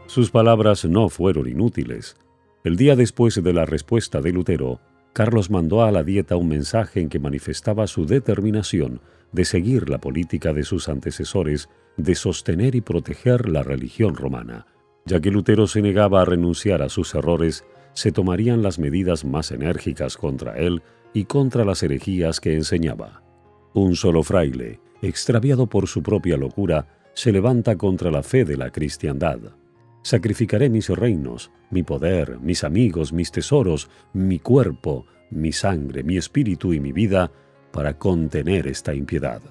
Sus palabras no fueron inútiles. El día después de la respuesta de Lutero, Carlos mandó a la Dieta un mensaje en que manifestaba su determinación de seguir la política de sus antecesores, de sostener y proteger la religión romana. Ya que Lutero se negaba a renunciar a sus errores, se tomarían las medidas más enérgicas contra él y contra las herejías que enseñaba. Un solo fraile, extraviado por su propia locura, se levanta contra la fe de la cristiandad. Sacrificaré mis reinos, mi poder, mis amigos, mis tesoros, mi cuerpo, mi sangre, mi espíritu y mi vida para contener esta impiedad.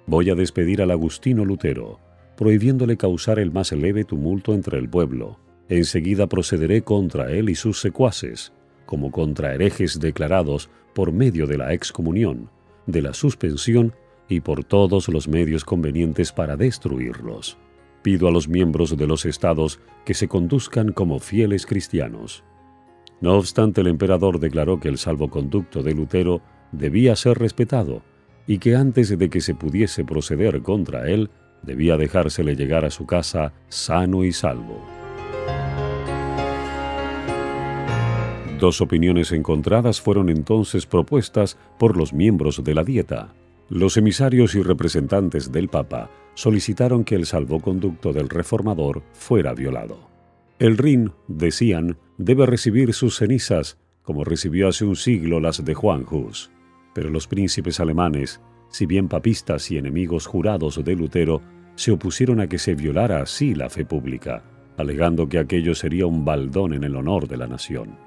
Voy a despedir al agustino Lutero, prohibiéndole causar el más leve tumulto entre el pueblo. Enseguida procederé contra él y sus secuaces, como contra herejes declarados por medio de la excomunión, de la suspensión y por todos los medios convenientes para destruirlos. Pido a los miembros de los estados que se conduzcan como fieles cristianos. No obstante, el emperador declaró que el salvoconducto de Lutero debía ser respetado y que antes de que se pudiese proceder contra él, debía dejársele llegar a su casa sano y salvo. Dos opiniones encontradas fueron entonces propuestas por los miembros de la Dieta. Los emisarios y representantes del Papa solicitaron que el salvoconducto del reformador fuera violado. El Rin, decían, debe recibir sus cenizas, como recibió hace un siglo las de Juan Hus. Pero los príncipes alemanes, si bien papistas y enemigos jurados de Lutero, se opusieron a que se violara así la fe pública, alegando que aquello sería un baldón en el honor de la nación.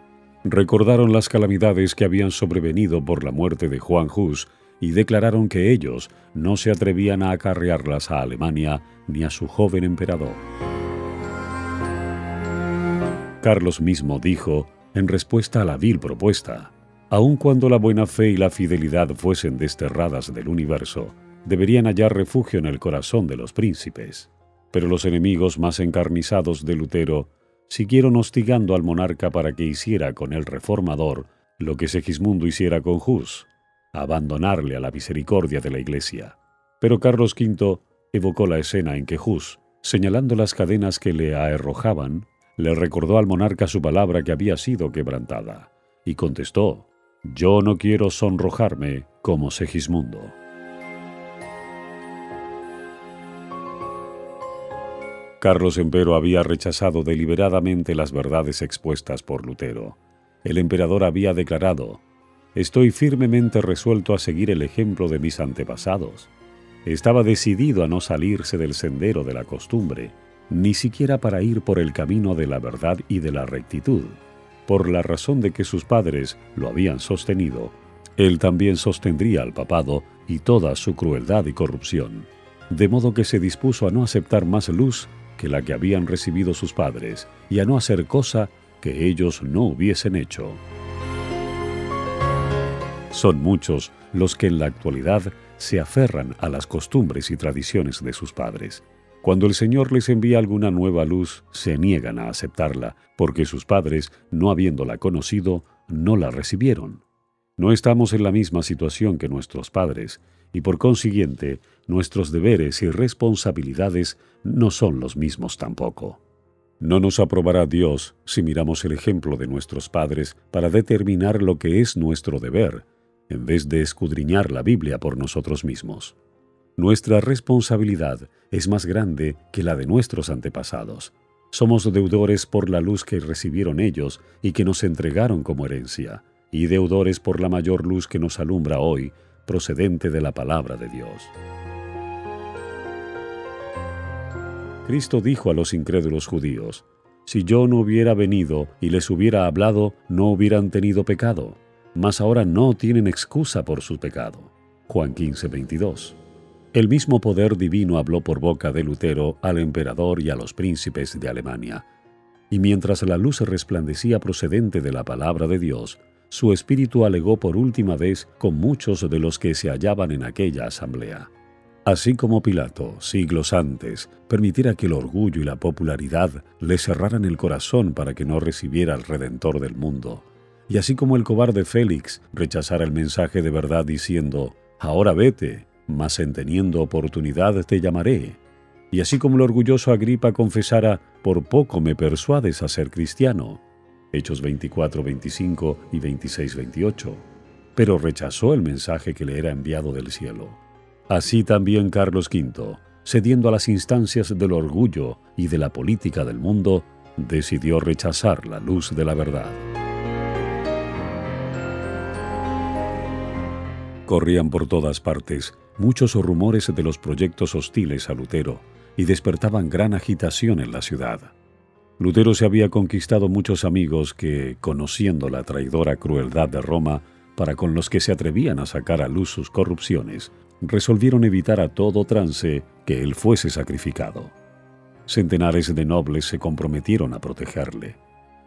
Recordaron las calamidades que habían sobrevenido por la muerte de Juan Hus y declararon que ellos no se atrevían a acarrearlas a Alemania ni a su joven emperador. Carlos mismo dijo, en respuesta a la vil propuesta, aun cuando la buena fe y la fidelidad fuesen desterradas del universo, deberían hallar refugio en el corazón de los príncipes. Pero los enemigos más encarnizados de Lutero siguieron hostigando al monarca para que hiciera con el reformador lo que Segismundo hiciera con Hus, abandonarle a la misericordia de la Iglesia. Pero Carlos V evocó la escena en que Hus, señalando las cadenas que le arrojaban, le recordó al monarca su palabra que había sido quebrantada, y contestó, «Yo no quiero sonrojarme como Segismundo». Carlos, empero, había rechazado deliberadamente las verdades expuestas por Lutero. El emperador había declarado, «Estoy firmemente resuelto a seguir el ejemplo de mis antepasados». Estaba decidido a no salirse del sendero de la costumbre, ni siquiera para ir por el camino de la verdad y de la rectitud. Por la razón de que sus padres lo habían sostenido, él también sostendría al papado y toda su crueldad y corrupción, de modo que se dispuso a no aceptar más luz que la que habían recibido sus padres y a no hacer cosa que ellos no hubiesen hecho. Son muchos los que en la actualidad se aferran a las costumbres y tradiciones de sus padres. Cuando el Señor les envía alguna nueva luz, se niegan a aceptarla, porque sus padres, no habiéndola conocido, no la recibieron. No estamos en la misma situación que nuestros padres, y por consiguiente, nuestros deberes y responsabilidades no son los mismos tampoco. No nos aprobará Dios si miramos el ejemplo de nuestros padres para determinar lo que es nuestro deber, en vez de escudriñar la Biblia por nosotros mismos. Nuestra responsabilidad es más grande que la de nuestros antepasados. Somos deudores por la luz que recibieron ellos y que nos entregaron como herencia, y deudores por la mayor luz que nos alumbra hoy, procedente de la palabra de Dios. Cristo dijo a los incrédulos judíos: «Si yo no hubiera venido y les hubiera hablado, no hubieran tenido pecado, mas ahora no tienen excusa por su pecado». Juan 15:22. El mismo poder divino habló por boca de Lutero al emperador y a los príncipes de Alemania. Y mientras la luz resplandecía procedente de la palabra de Dios, su espíritu alegó por última vez con muchos de los que se hallaban en aquella asamblea. Así como Pilato, siglos antes, permitiera que el orgullo y la popularidad le cerraran el corazón para que no recibiera al Redentor del mundo, y así como el cobarde Félix rechazara el mensaje de verdad diciendo: «Ahora vete, mas en teniendo oportunidad te llamaré», y así como el orgulloso Agripa confesara: «Por poco me persuades a ser cristiano», Hechos 24:25 y 26:28, pero rechazó el mensaje que le era enviado del cielo. Así también Carlos V, cediendo a las instancias del orgullo y de la política del mundo, decidió rechazar la luz de la verdad. Corrían por todas partes muchos rumores de los proyectos hostiles a Lutero y despertaban gran agitación en la ciudad. Lutero se había conquistado muchos amigos que, conociendo la traidora crueldad de Roma, para con los que se atrevían a sacar a luz sus corrupciones, resolvieron evitar a todo trance que él fuese sacrificado. Centenares de nobles se comprometieron a protegerle.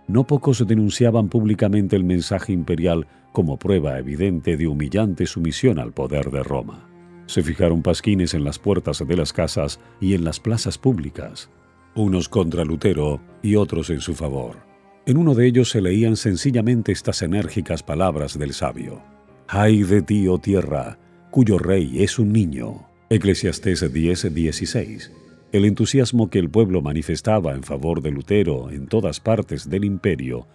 No pocos denunciaban públicamente el mensaje imperial como prueba evidente de humillante sumisión al poder de Roma. Se fijaron pasquines en las puertas de las casas y en las plazas públicas, unos contra Lutero y otros en su favor. En uno de ellos se leían sencillamente estas enérgicas palabras del sabio: «Ay de ti, oh tierra, cuyo rey es un niño». Eclesiastés 10:16. El entusiasmo que el pueblo manifestaba en favor de Lutero en todas partes del imperio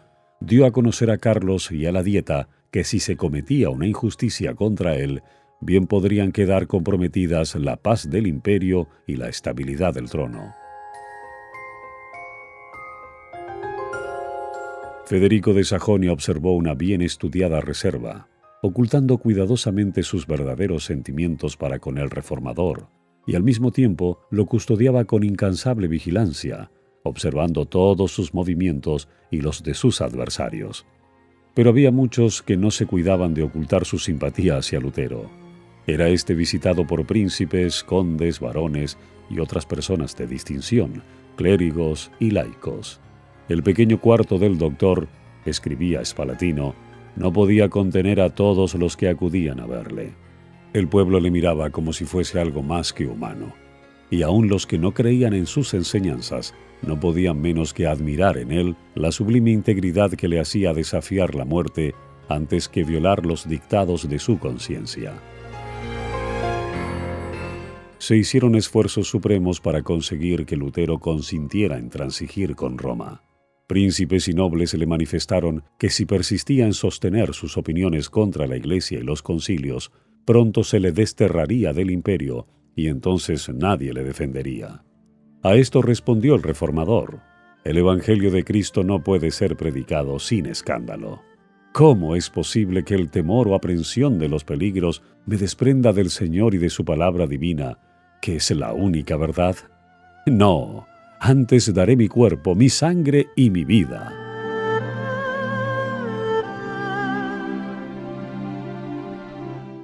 dio a conocer a Carlos y a la Dieta que si se cometía una injusticia contra él, bien podrían quedar comprometidas la paz del imperio y la estabilidad del trono. Federico de Sajonia observó una bien estudiada reserva, ocultando cuidadosamente sus verdaderos sentimientos para con el reformador, y al mismo tiempo lo custodiaba con incansable vigilancia, observando todos sus movimientos y los de sus adversarios. Pero había muchos que no se cuidaban de ocultar su simpatía hacia Lutero. Era éste visitado por príncipes, condes, varones y otras personas de distinción, clérigos y laicos. El pequeño cuarto del doctor, escribía Spalatino, no podía contener a todos los que acudían a verle. El pueblo le miraba como si fuese algo más que humano, y aun los que no creían en sus enseñanzas no podían menos que admirar en él la sublime integridad que le hacía desafiar la muerte antes que violar los dictados de su conciencia. Se hicieron esfuerzos supremos para conseguir que Lutero consintiera en transigir con Roma. Príncipes y nobles le manifestaron que si persistía en sostener sus opiniones contra la Iglesia y los concilios, pronto se le desterraría del imperio y entonces nadie le defendería. A esto respondió el reformador: «El Evangelio de Cristo no puede ser predicado sin escándalo. ¿Cómo es posible que el temor o aprensión de los peligros me desprenda del Señor y de su palabra divina, que es la única verdad? No, Antes daré mi cuerpo, mi sangre y mi vida.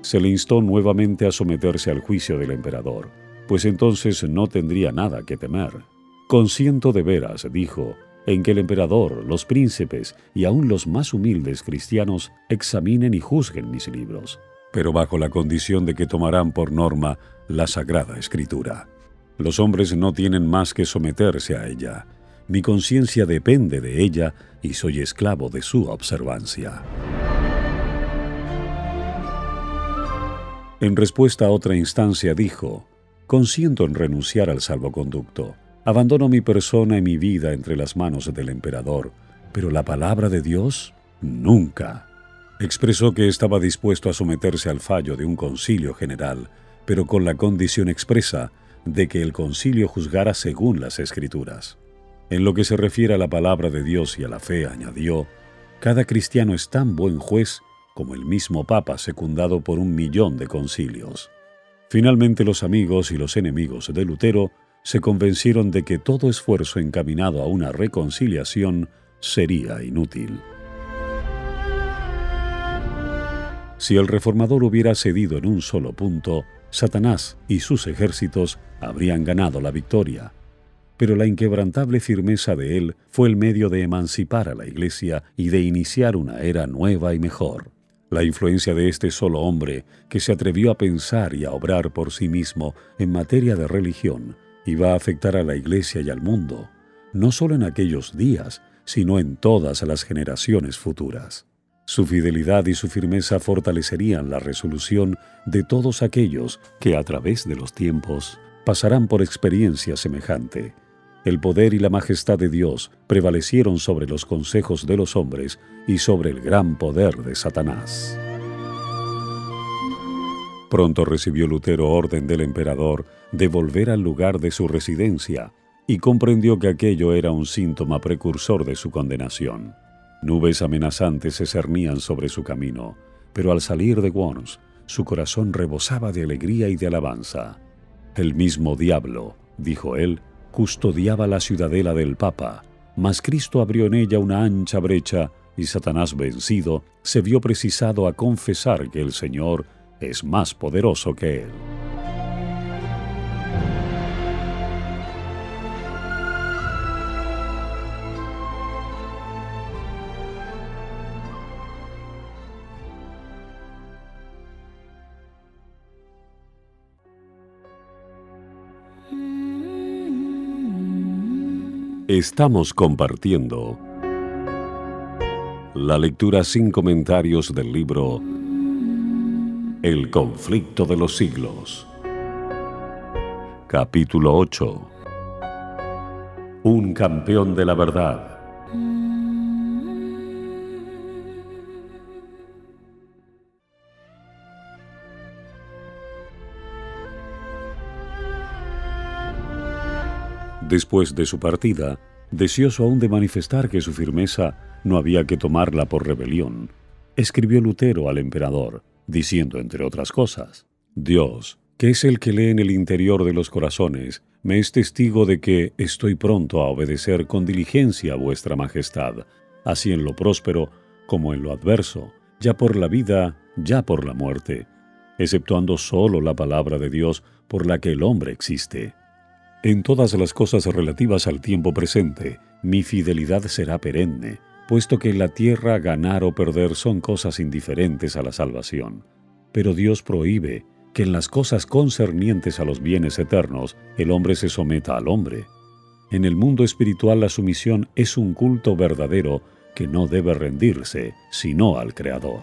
Se le instó nuevamente a someterse al juicio del emperador, pues entonces no tendría nada que temer. Consiento de veras, dijo, en que el emperador, los príncipes y aun los más humildes cristianos examinen y juzguen mis libros, pero bajo la condición de que tomarán por norma la Sagrada Escritura. Los hombres no tienen más que someterse a ella. Mi conciencia depende de ella y soy esclavo de su observancia. En respuesta a otra instancia dijo, consiento en renunciar al salvoconducto. Abandono mi persona y mi vida entre las manos del emperador, pero la palabra de Dios, nunca. Expresó que estaba dispuesto a someterse al fallo de un concilio general, pero con la condición expresa de que el concilio juzgara según las Escrituras. En lo que se refiere a la palabra de Dios y a la fe, añadió, cada cristiano es tan buen juez como el mismo Papa secundado por 1.000.000 de concilios. Finalmente los amigos y los enemigos de Lutero se convencieron de que todo esfuerzo encaminado a una reconciliación sería inútil. Si el reformador hubiera cedido en un solo punto, Satanás y sus ejércitos habrían ganado la victoria. Pero la inquebrantable firmeza de él fue el medio de emancipar a la Iglesia y de iniciar una era nueva y mejor. La influencia de este solo hombre, que se atrevió a pensar y a obrar por sí mismo en materia de religión, iba a afectar a la Iglesia y al mundo, no solo en aquellos días, sino en todas las generaciones futuras. Su fidelidad y su firmeza fortalecerían la resolución de todos aquellos que a través de los tiempos pasarán por experiencia semejante. El poder y la majestad de Dios prevalecieron sobre los consejos de los hombres y sobre el gran poder de Satanás. Pronto recibió Lutero orden del emperador de volver al lugar de su residencia y comprendió que aquello era un síntoma precursor de su condenación. Nubes amenazantes se cernían sobre su camino, pero al salir de Worms, su corazón rebosaba de alegría y de alabanza. El mismo diablo, dijo él, custodiaba la ciudadela del Papa, mas Cristo abrió en ella una ancha brecha y Satanás vencido se vio precisado a confesar que el Señor es más poderoso que él. Estamos compartiendo la lectura sin comentarios del libro El conflicto de los siglos. Capítulo 8. Un campeón de la verdad. Después de su partida, deseoso aún de manifestar que su firmeza no había que tomarla por rebelión, escribió Lutero al emperador, diciendo entre otras cosas, Dios, que es el que lee en el interior de los corazones, me es testigo de que estoy pronto a obedecer con diligencia a vuestra majestad, así en lo próspero como en lo adverso, ya por la vida, ya por la muerte, exceptuando solo la palabra de Dios por la que el hombre existe. En todas las cosas relativas al tiempo presente, mi fidelidad será perenne, puesto que en la tierra ganar o perder son cosas indiferentes a la salvación. Pero Dios prohíbe que en las cosas concernientes a los bienes eternos el hombre se someta al hombre. En el mundo espiritual la sumisión es un culto verdadero que no debe rendirse, sino al Creador.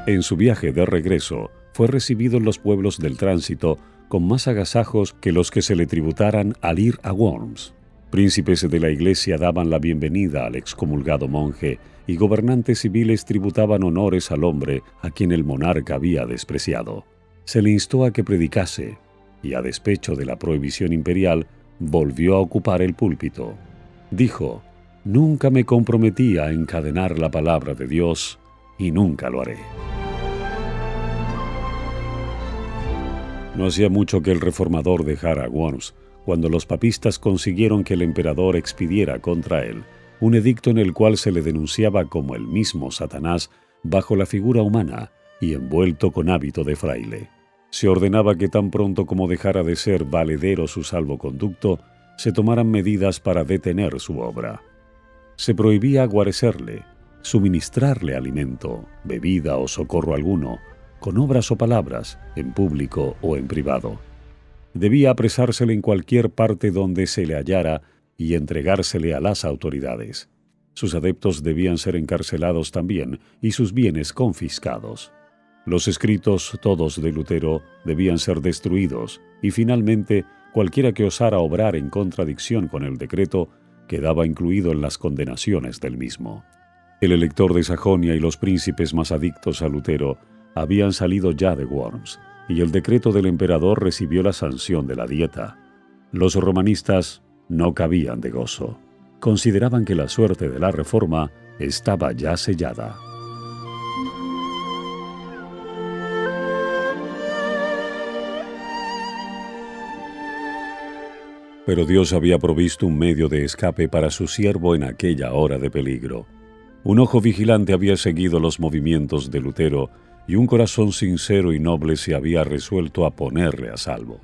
En su viaje de regreso, fue recibido en los pueblos del tránsito con más agasajos que los que se le tributaran al ir a Worms. Príncipes de la Iglesia daban la bienvenida al excomulgado monje y gobernantes civiles tributaban honores al hombre a quien el monarca había despreciado. Se le instó a que predicase y, a despecho de la prohibición imperial, volvió a ocupar el púlpito. Dijo, «Nunca me comprometí a encadenar la palabra de Dios y nunca lo haré». No hacía mucho que el reformador dejara Worms, cuando los papistas consiguieron que el emperador expidiera contra él un edicto en el cual se le denunciaba como el mismo Satanás bajo la figura humana y envuelto con hábito de fraile. Se ordenaba que tan pronto como dejara de ser valedero su salvoconducto, se tomaran medidas para detener su obra. Se prohibía guarecerle, suministrarle alimento, bebida o socorro alguno, con obras o palabras, en público o en privado. Debía apresársele en cualquier parte donde se le hallara y entregársele a las autoridades. Sus adeptos debían ser encarcelados también y sus bienes confiscados. Los escritos todos de Lutero debían ser destruidos y finalmente cualquiera que osara obrar en contradicción con el decreto quedaba incluido en las condenaciones del mismo. El elector de Sajonia y los príncipes más adictos a Lutero habían salido ya de Worms, y el decreto del emperador recibió la sanción de la Dieta. Los romanistas no cabían de gozo. Consideraban que la suerte de la reforma estaba ya sellada. Pero Dios había provisto un medio de escape para su siervo en aquella hora de peligro. Un ojo vigilante había seguido los movimientos de Lutero y un corazón sincero y noble se había resuelto a ponerle a salvo.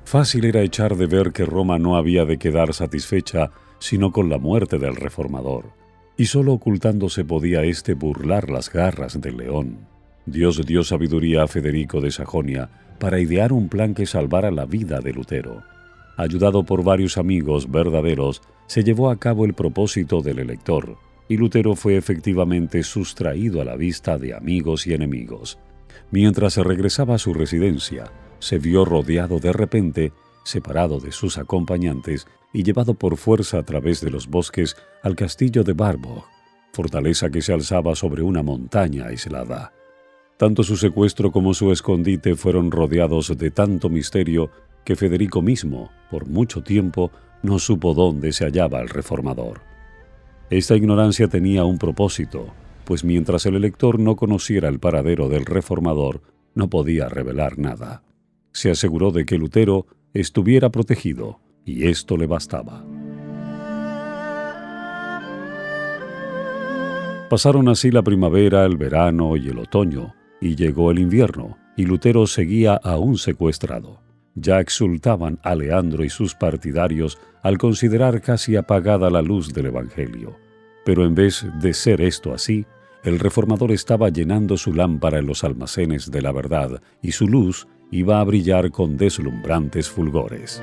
Fácil era echar de ver que Roma no había de quedar satisfecha sino con la muerte del reformador, y solo ocultándose podía éste burlar las garras del león. Dios dio sabiduría a Federico de Sajonia para idear un plan que salvara la vida de Lutero. Ayudado por varios amigos verdaderos, se llevó a cabo el propósito del elector, y Lutero fue efectivamente sustraído a la vista de amigos y enemigos. Mientras se regresaba a su residencia, se vio rodeado de repente, separado de sus acompañantes y llevado por fuerza a través de los bosques al castillo de Warburg, fortaleza que se alzaba sobre una montaña aislada. Tanto su secuestro como su escondite fueron rodeados de tanto misterio que Federico mismo, por mucho tiempo, no supo dónde se hallaba el reformador. Esta ignorancia tenía un propósito, pues mientras el elector no conociera el paradero del reformador, no podía revelar nada. Se aseguró de que Lutero estuviera protegido, y esto le bastaba. Pasaron así la primavera, el verano y el otoño, y llegó el invierno, y Lutero seguía aún secuestrado. Ya exultaban a Leandro y sus partidarios al considerar casi apagada la luz del Evangelio. Pero en vez de ser esto así, el reformador estaba llenando su lámpara en los almacenes de la verdad y su luz iba a brillar con deslumbrantes fulgores.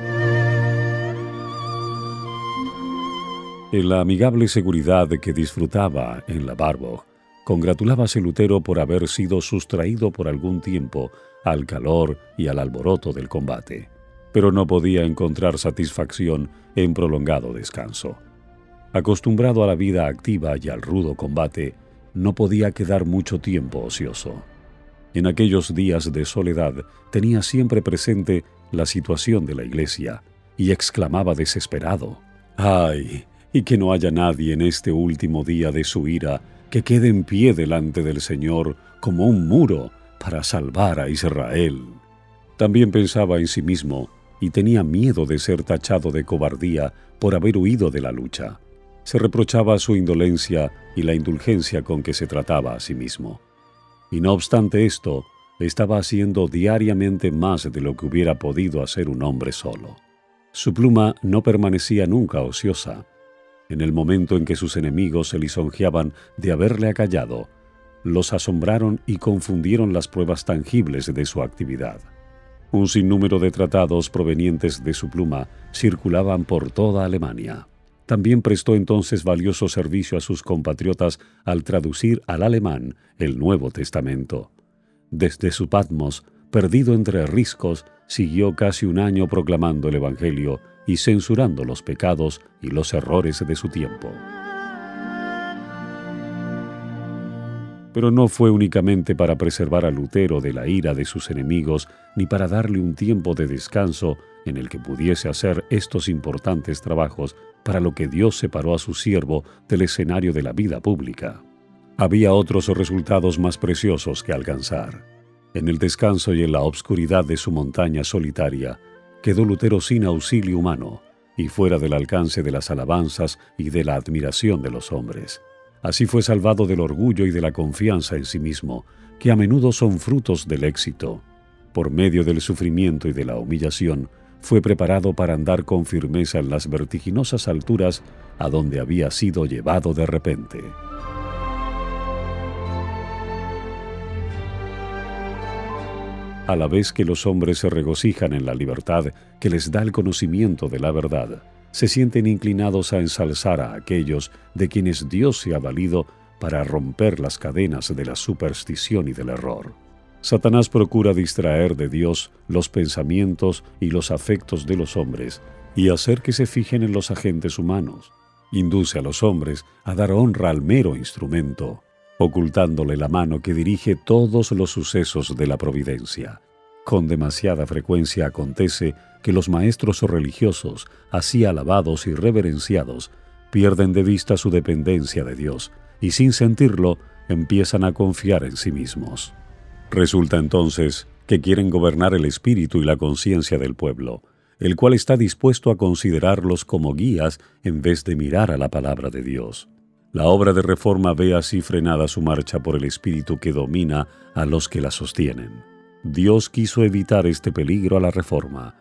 En la amigable seguridad que disfrutaba en la Warburg, congratulábase Lutero por haber sido sustraído por algún tiempo al calor y al alboroto del combate, pero no podía encontrar satisfacción en prolongado descanso. Acostumbrado a la vida activa y al rudo combate, no podía quedar mucho tiempo ocioso. En aquellos días de soledad tenía siempre presente la situación de la iglesia y exclamaba desesperado: ¡ay! Y que no haya nadie en este último día de su ira que quede en pie delante del Señor como un muro para salvar a Israel. También pensaba en sí mismo y tenía miedo de ser tachado de cobardía por haber huido de la lucha. Se reprochaba su indolencia y la indulgencia con que se trataba a sí mismo. Y no obstante esto, estaba haciendo diariamente más de lo que hubiera podido hacer un hombre solo. Su pluma no permanecía nunca ociosa. En el momento en que sus enemigos se lisonjeaban de haberle acallado, los asombraron y confundieron las pruebas tangibles de su actividad. Un sinnúmero de tratados provenientes de su pluma circulaban por toda Alemania. También prestó entonces valioso servicio a sus compatriotas al traducir al alemán el Nuevo Testamento. Desde su Patmos, perdido entre riscos, siguió casi un año proclamando el Evangelio y censurando los pecados y los errores de su tiempo. Pero no fue únicamente para preservar a Lutero de la ira de sus enemigos, ni para darle un tiempo de descanso en el que pudiese hacer estos importantes trabajos para lo que Dios separó a su siervo del escenario de la vida pública. Había otros resultados más preciosos que alcanzar. En el descanso y en la obscuridad de su montaña solitaria, quedó Lutero sin auxilio humano y fuera del alcance de las alabanzas y de la admiración de los hombres. Así fue salvado del orgullo y de la confianza en sí mismo, que a menudo son frutos del éxito. Por medio del sufrimiento y de la humillación, fue preparado para andar con firmeza en las vertiginosas alturas a donde había sido llevado de repente. A la vez que los hombres se regocijan en la libertad que les da el conocimiento de la verdad, se sienten inclinados a ensalzar a aquellos de quienes Dios se ha valido para romper las cadenas de la superstición y del error. Satanás procura distraer de Dios los pensamientos y los afectos de los hombres y hacer que se fijen en los agentes humanos. Induce a los hombres a dar honra al mero instrumento, ocultándole la mano que dirige todos los sucesos de la providencia. Con demasiada frecuencia acontece que los maestros religiosos, así alabados y reverenciados, pierden de vista su dependencia de Dios y sin sentirlo empiezan a confiar en sí mismos. Resulta entonces que quieren gobernar el espíritu y la conciencia del pueblo, el cual está dispuesto a considerarlos como guías en vez de mirar a la palabra de Dios. La obra de reforma ve así frenada su marcha por el espíritu que domina a los que la sostienen. Dios quiso evitar este peligro a la reforma.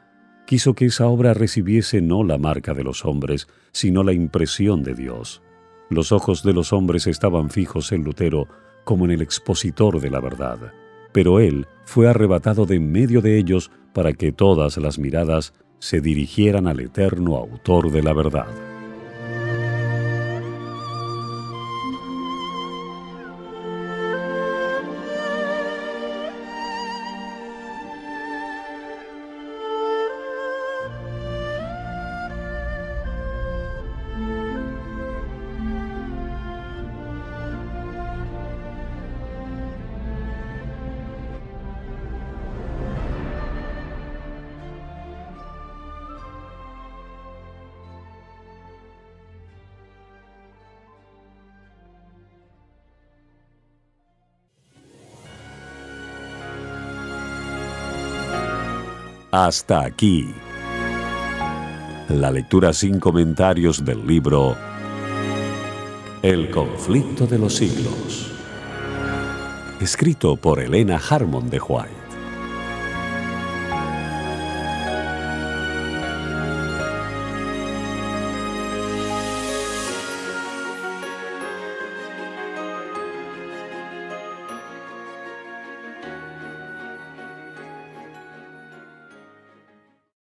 Quiso que esa obra recibiese no la marca de los hombres, sino la impresión de Dios. Los ojos de los hombres estaban fijos en Lutero como en el expositor de la verdad, pero él fue arrebatado de en medio de ellos para que todas las miradas se dirigieran al eterno autor de la verdad. Hasta aquí la lectura sin comentarios del libro El conflicto de los siglos, escrito por Elena Harmon de White.